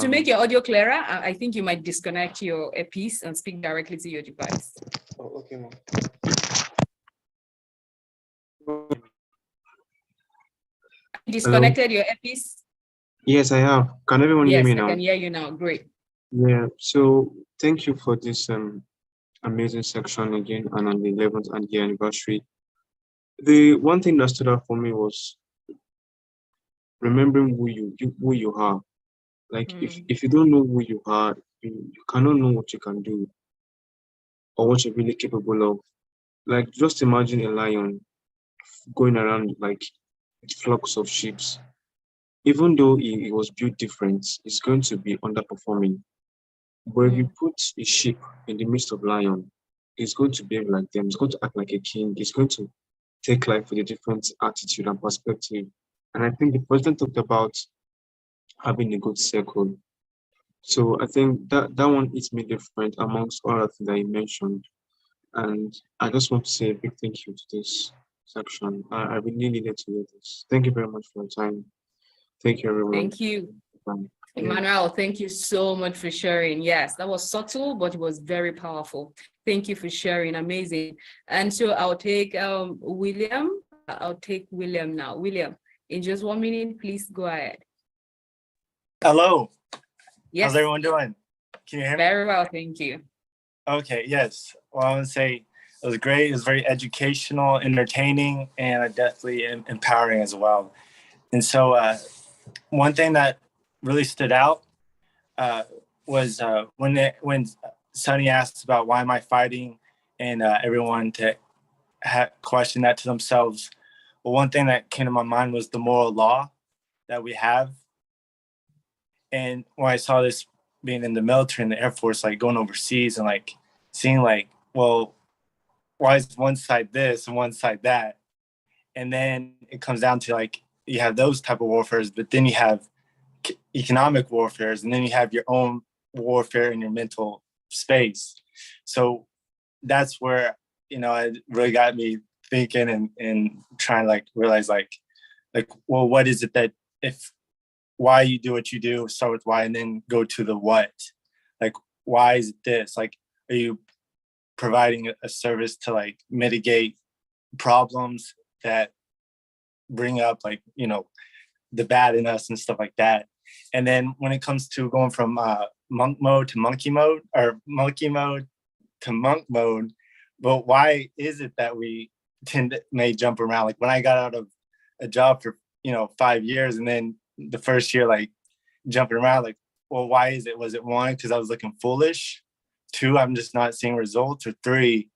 To make your audio clearer, I think you might disconnect your earpiece and speak directly to your device. Oh, okay, ma'am. Disconnected your earpiece? Yes, I have. Can everyone hear me now? Yes, I can hear you now. Great. Yeah, so thank you for this amazing section again and on the 11th year anniversary. The one thing that stood out for me was remembering who you are. Like if you don't know who you are, you cannot know what you can do or what you're really capable of. Like just imagine a lion going around like flocks of sheep. Even though it was built different, it's going to be underperforming. But if you put a sheep in the midst of lion, it's going to behave like them. It's going to act like a king. It's going to take life with a different attitude and perspective. And I think the president talked about having a good circle. So I think that one is me different amongst all of that you mentioned. And I just want to say a big thank you to this section. I really needed to hear this. Thank you very much for your time. Thank you, everyone. Thank you. Emmanuel, thank you so much for sharing. Yes, that was subtle, but it was very powerful. Thank you for sharing. Amazing. And so I'll take William. I'll take William now. William, in just 1 minute, please go ahead. Hello. Yes. How's everyone doing? Can you hear me? Very well, thank you. Okay, yes. Well, I want to say it was great. It was very educational, entertaining, and definitely empowering as well. And so one thing that really stood out was when Sonny asked about why am I fighting, and everyone to question that to themselves. Well, one thing that came to my mind was the moral law that we have. And when I saw this being in the military and the Air Force, like going overseas and like seeing like, well, why is one side this and one side that? And then it comes down to like, you have those type of warfares, but then you have economic warfares, and then you have your own warfare in your mental space. So that's where, it really got me thinking and trying to like realize like, well, what is it that why you do what you do, start with why, and then go to the what. Like, why is it this? Like, are you providing a service to like mitigate problems that bring up like, the bad in us and stuff like that? And then when it comes to going from monk mode to monkey mode, or monkey mode to monk mode, but why is it that we may jump around? Like when I got out of a job for 5 years, and then the first year like jumping around, like, well, why is it? Was it 1, because I was looking foolish? 2, I'm just not seeing results? Or 3,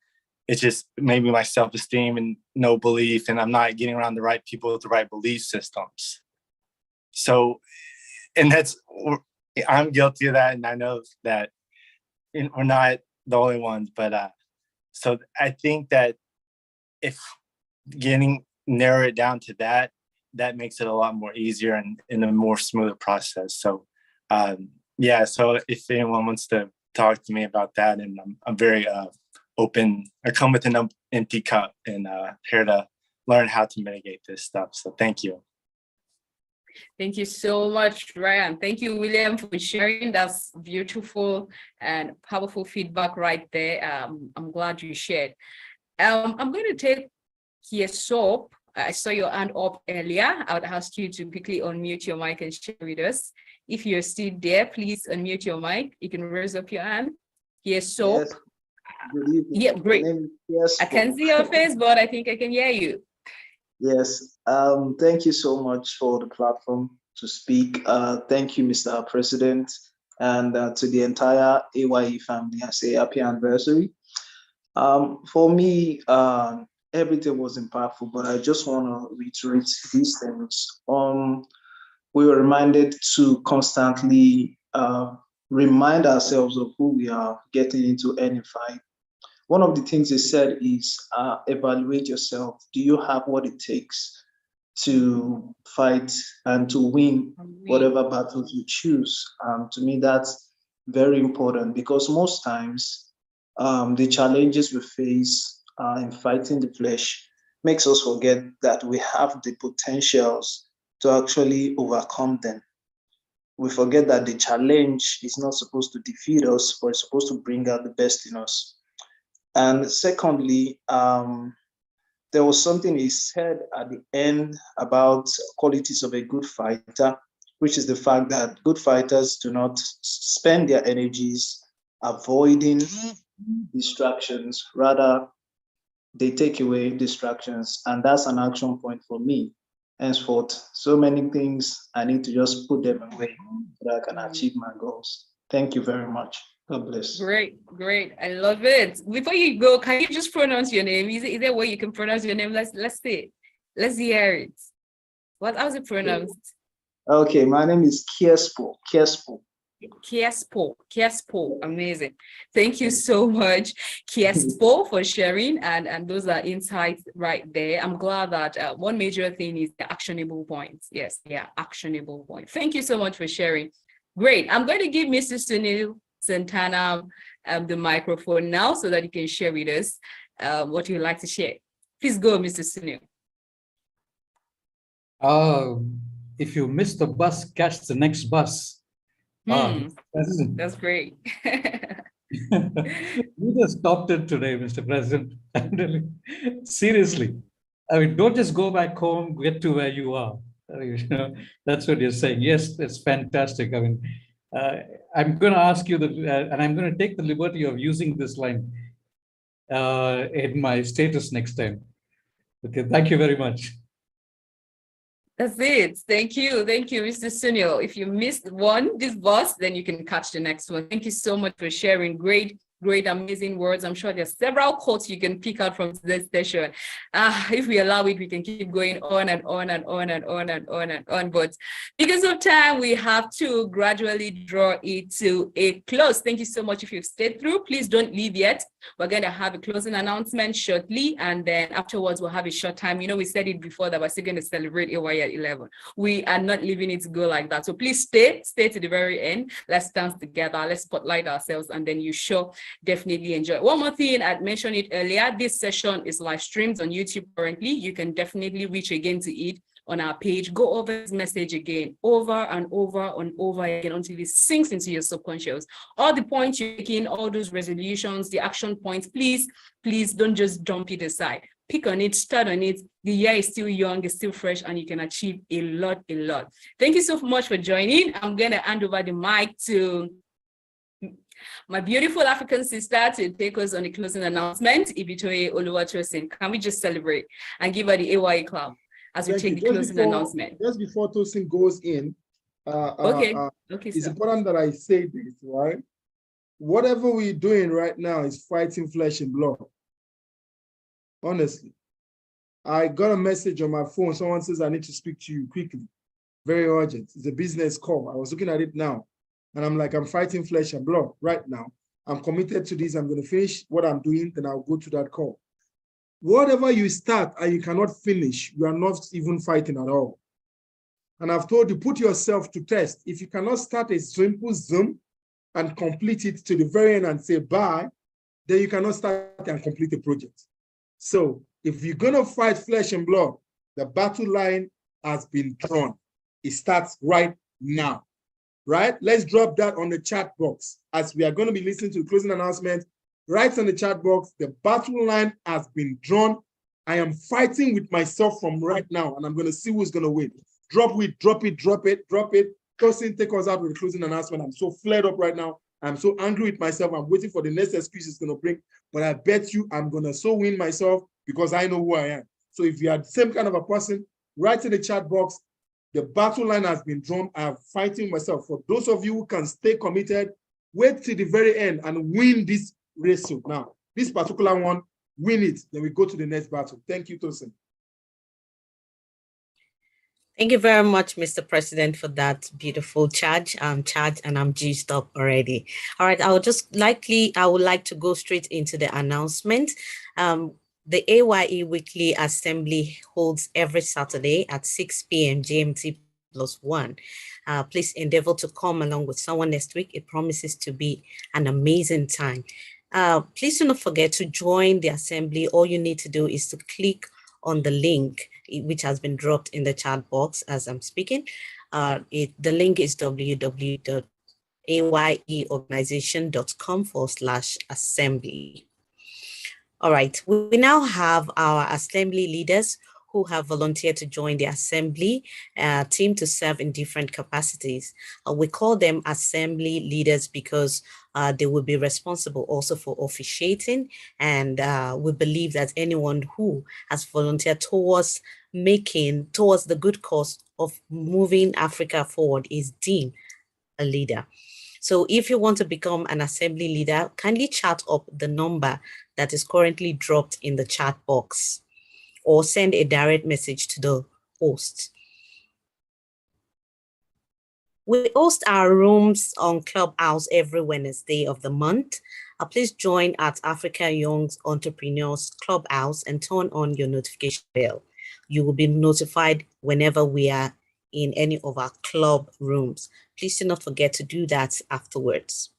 it's just maybe my self-esteem and no belief, and I'm not getting around the right people with the right belief systems. So, and I'm guilty of that, and I know that we're not the only ones, but so I think that if narrow it down to that makes it a lot more easier and in a more smoother process. So yeah, so if anyone wants to talk to me about that, and I'm very open. I come with an empty cup, and here to learn how to mitigate this stuff. So thank you. Thank you so much, Ryan. Thank you, William, for sharing. That's beautiful and powerful feedback right there. I'm glad you shared. I'm going to take Soap. I saw your hand up earlier. I would ask you to quickly unmute your mic and share with us. If you're still there, please unmute your mic. You can raise up your hand. Yes, so. Yes. Good evening. Yeah, great. My name is I can see your face, but I think I can hear you. Yes. Thank you so much for the platform to speak. Thank you, Mr. President, and to the entire A.Y.E family. I say happy anniversary. For me, everything was impactful, but I just want to reiterate these things. We were reminded to constantly remind ourselves of who we are getting into any fight. One of the things they said is evaluate yourself. Do you have what it takes to fight and to win whatever battles you choose? To me, that's very important because most times the challenges we face in fighting the flesh makes us forget that we have the potentials to actually overcome them. We forget that the challenge is not supposed to defeat us, but it's supposed to bring out the best in us. And secondly, there was something he said at the end about qualities of a good fighter, which is the fact that good fighters do not spend their energies avoiding distractions. Rather, they take away distractions. And that's an action point for me. Henceforth, so many things, I need to just put them away so that I can achieve my goals. Thank you very much. God bless. Great, great. I love it. Before you go, can you just pronounce your name? Is there a way you can pronounce your name? Let's see it. Let's hear it. How's it pronounced? Okay, my name is Kiespo. Kiespo. Amazing. Thank you so much, Kiespo, for sharing. And those are insights right there. I'm glad that one major thing is the actionable points. Yes, yeah, actionable point. Thank you so much for sharing. Great. I'm going to give Mr. Sunil Santana the microphone now so that you can share with us what you'd like to share. Please go, Mr. Sunil. If you miss the bus, catch the next bus. That's great. You just stopped it today, Mr. President. Seriously. I mean, don't just go back home, get to where you are. That's what you're saying. Yes, it's fantastic. I mean, I'm going to ask you, and I'm going to take the liberty of using this line in my status next time. Okay, thank you very much. That's it. Thank you. Thank you, Mr. Sunil. If you missed this bus, then you can catch the next one. Thank you so much for sharing. Great, amazing words. I'm sure there's several quotes you can pick out from today's session. If we allow it, we can keep going on and on and on and on and on and on. But because of time, we have to gradually draw it to a close. Thank you so much. If you've stayed through, please don't leave yet. We're going to have a closing announcement shortly, and then afterwards we'll have a short time. You know, we said it before that we're still going to celebrate A.Y.E at 11. We are not leaving it to go like that. So please stay to the very end. Let's dance together. Let's spotlight ourselves, and then you sure definitely enjoy. One more thing, I mentioned it earlier. This session is live streamed on YouTube currently. You can definitely reach again to it on our page. Go over this message again, over and over and over again until it sinks into your subconscious. All the points you're making, all those resolutions, the action points, please don't just dump it aside. Pick on it, start on it. The year is still young, it's still fresh, and you can achieve a lot. Thank you so much for joining. I'm going to hand over the mic to my beautiful African sister to take us on the closing announcement. Ibitoye Oluwatosin, can we just celebrate and give her the A.Y.E clap as we take the closing announcement? Just before Tosin goes in, okay, it's important that I say this, right? Whatever we're doing right now is fighting flesh and blood. Honestly, I got a message on my phone. Someone says, I need to speak to you quickly. Very urgent. It's a business call. I was looking at it now. And I'm like, I'm fighting flesh and blood right now. I'm committed to this. I'm going to finish what I'm doing. Then I'll go to that call. Whatever you start and you cannot finish, you are not even fighting at all. And I've told you, put yourself to test. If you cannot start a simple Zoom and complete it to the very end and say bye, then you cannot start and complete the project. So if you're going to fight flesh and blood, the battle line has been drawn. It starts right now, right? Let's drop that on the chat box. As we are going to be listening to the closing announcement, write on the chat box, the battle line has been drawn. I am fighting with myself from right now, and I'm going to see who's going to win. Drop it, drop it, drop it, drop it. Tosin, take us out with the closing announcement. I'm so flared up right now. I'm so angry with myself. I'm waiting for the next excuse it's going to bring. But I bet you I'm going to so win myself because I know who I am. So if you are the same kind of a person, write in the chat box. The battle line has been drawn. I am fighting myself. For those of you who can stay committed, wait till the very end and win this race. So now, this particular one, win it. Then we go to the next battle. Thank you, Tosin. Thank you very much, Mr. President, for that beautiful charge. I'm charged and I'm juiced up already. All right, I would like to go straight into the announcement. The A.Y.E Weekly Assembly holds every Saturday at 6 p.m. GMT +1. Please endeavor to come along with someone next week. It promises to be an amazing time. Please do not forget to join the assembly. All you need to do is to click on the link which has been dropped in the chat box as I'm speaking. The link is www.ayeorganization.com/assembly. All right, we now have our assembly leaders who have volunteered to join the assembly team to serve in different capacities. We call them assembly leaders because they will be responsible also for officiating, and we believe that anyone who has volunteered towards the good cause of moving Africa forward is deemed a leader. So if you want to become an assembly leader, kindly chat up the number that is currently dropped in the chat box, or send a direct message to the host. We host our rooms on Clubhouse every Wednesday of the month. Please join at Africa Young Entrepreneurs Clubhouse and turn on your notification bell. You will be notified whenever we are in any of our club rooms. Please do not forget to do that afterwards.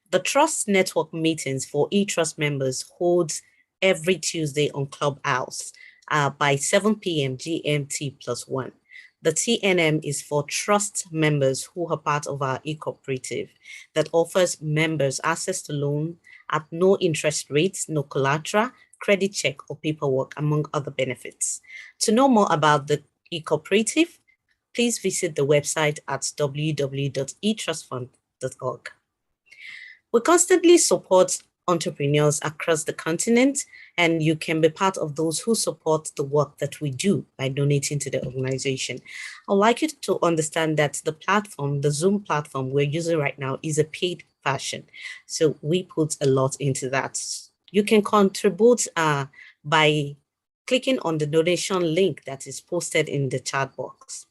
The Trust Network meetings for eTrust members holds every Tuesday on Clubhouse by 7 p.m. GMT +1. The TNM is for trust members who are part of our e-cooperative that offers members access to loan at no interest rates, no collateral, credit check, or paperwork, among other benefits. To know more about the e-cooperative, please visit the website at www.etrustfund.org. We constantly support entrepreneurs across the continent, and you can be part of those who support the work that we do by donating to the organization. I'd like you to understand that the platform, the Zoom platform we're using right now, is a paid version. So we put a lot into that. You can contribute by clicking on the donation link that is posted in the chat box.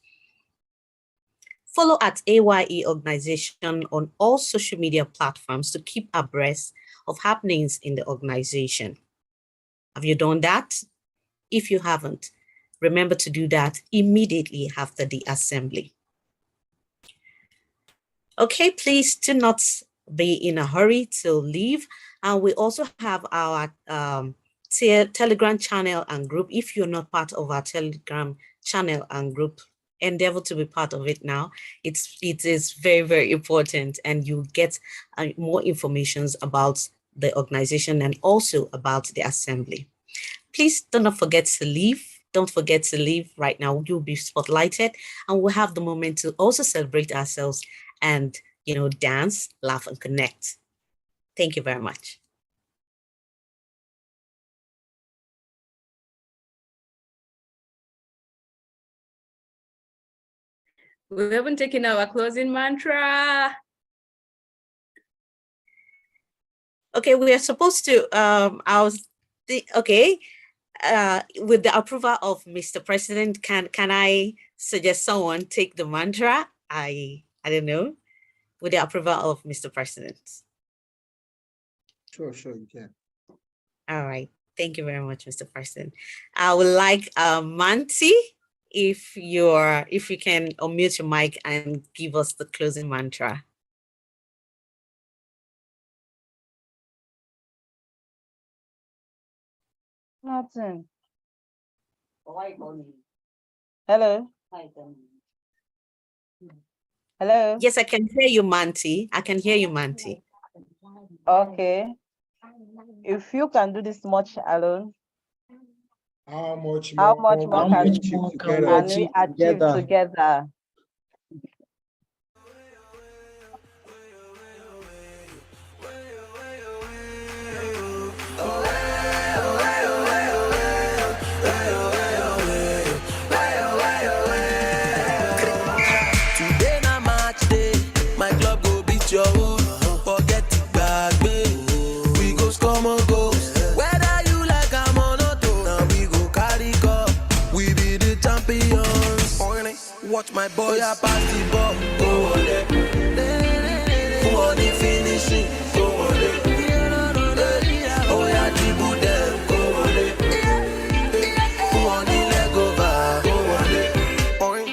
Follow at A.Y.E organization on all social media platforms to keep abreast of happenings in the organization. Have you done that? If you haven't, remember to do that immediately after the assembly. Okay, please do not be in a hurry to leave. We also have our Telegram channel and group. If you're not part of our Telegram channel and group, endeavor to be part of it now. It is very, very important, and you get more information about the organization and also about the assembly. Please do not forget to leave. Don't forget to leave right now. You'll be spotlighted, and we'll have the moment to also celebrate ourselves and, dance, laugh, and connect. Thank you very much. We haven't taken our closing mantra. Okay, we are supposed to, with the approval of Mr. President, can I suggest someone take the mantra? I don't know, with the approval of Mr. President. Sure, you can. All right, thank you very much, Mr. President. I would like Manti, if you can unmute your mic and give us the closing mantra. Nothing. Hello. Hello. Yes, I can hear you, Manti. I can hear you, Manti. Okay. If you can do this much alone, how much more can we achieve together? My boy, I pass the ball. Go on it. Who on the finishing? Go on it. Oh, yeah, dribble them. Go on it. Who on the leg over? Go on it. Oh, yeah,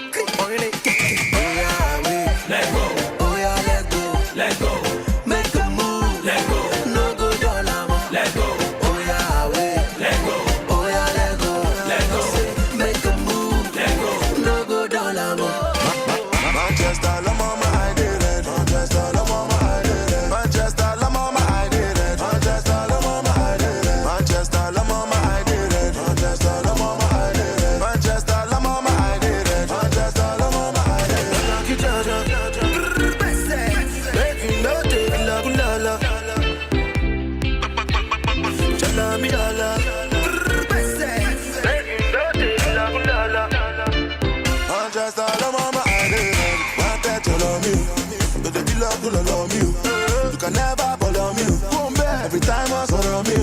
let go. Oh, yeah, let go. Let go. Make a move. Let go. No go dollar. Let go. Oh, yeah, let go. Oh, yeah, let go. Let go. Make a move. Let go. No go dollar. Manchester, la mama, I did it. Manchester, la mama, I did it. Manchester, la mama, I did it. Manchester, la mama, I did it. Manchester, la mama, I did it. Manchester, la mama, I did it. Manchester, la mama, I did it. Manchester, la mama, I did it. Make you know take love, lala. Chala mi lala. Make you know take love, lala. Manchester, la mama, I did it. You can never follow me. Every time I saw me.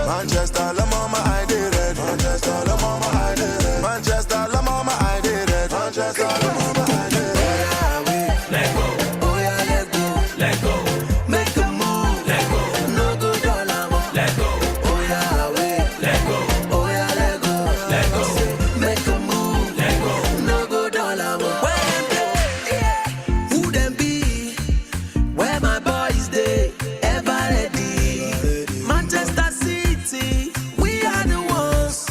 Manchester, la mama, I did it. Manchester, la mama, I did it. Manchester, la mama, I did it. Manchester, la mama, I did it. Let go. Oh yeah, let go. Let go. Make a move. Let go. No go dollar. Let go. Oh yeah, let go. Oh yeah, let go. Let go. Make a move. Let go. No go dollar. Who them be? Where my boys they ever ready? Manchester City, we are the ones.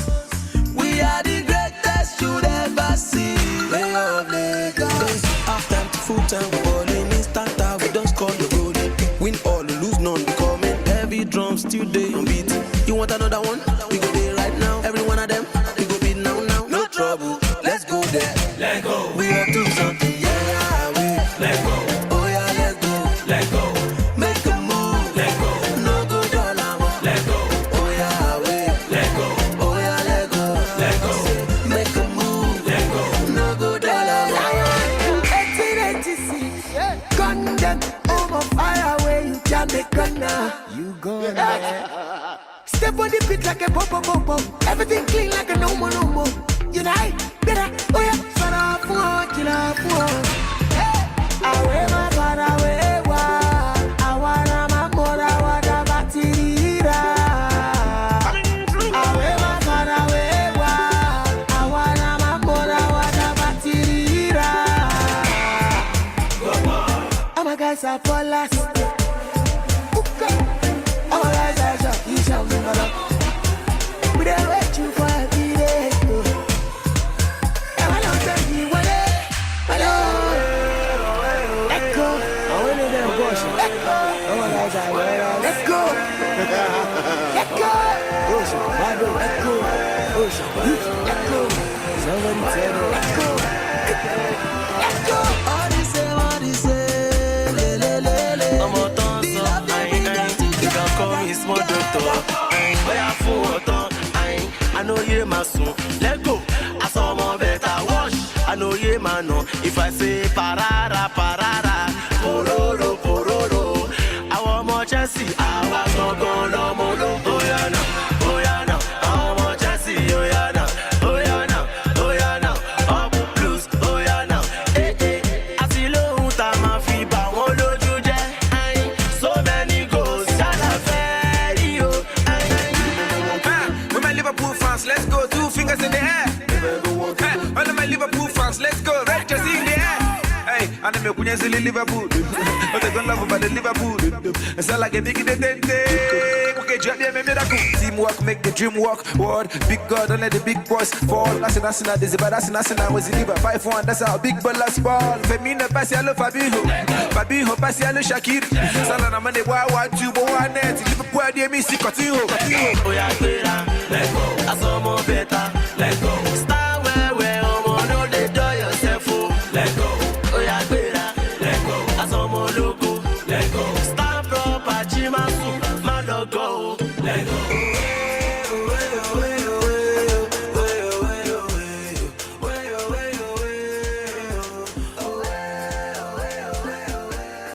We are the greatest you'd ever see. Play of Lagos. Half time to full time, balling instant time. We don't score the goal. Win all, lose none. We coming. Heavy drums still day on beat. You want another one? We go there right now. Every one of them, we go beat now. No trouble. Let's go there. Let go. We are do something. Yeah, let go. Oh yeah, let go. Let go. Make a move. Let go. No go dollar. Let go. Oh yeah, let go. Oh yeah, let go. Let go. Make a move. Let go. No go dollar. 1886. Gun them over fire away. You can't make gun now. You gonna step on the beat like a pop. Everything clean like a no more. Unite, better. Oh yeah, son of a killer fool. Away my father, away wa. Awara ma mora wada batira. Away my father, away wa. Awara ma mora wada batira. Oh my guys are for last. Oh my guys are shot. You shall never know. We don't wait you for a day. Let's go. Let go. Let go. Somebody tell me. Let's go. Let's go. All this say, le. I'm a dancer. You can call me small doctor. I know you my son. Let go. I saw my better wash. I know you man. If I say parara, pororo. I want more Chelsea. I was not gonna molo. Oh yeah now. I want more Chelsea. Oh yeah now. Up blues. Oh yeah now. I see low time I feel ba won loju je. So many goals. Shala ferry oh. With my Liverpool fans, let's go. 2 fingers in the air. All of my Liverpool fans, let's go. Red jersey in the air. Hey, and I'm going to Liverpool. But they don't love about the Liverpool. It's all like a big day. Okay, drop them a miracle. Teamwork, make the dream work. Word, big God, don't let the big boys fall. That's a this, but that's a was in Liver 5-1. That's how big ballers ball. Femina Pasialo Fabiho Pasialo Shakir. Salana Mane, why 2 1 net. Liverpool, dear Missy Cotino. Oh yeah, let go. I saw more better. Let go.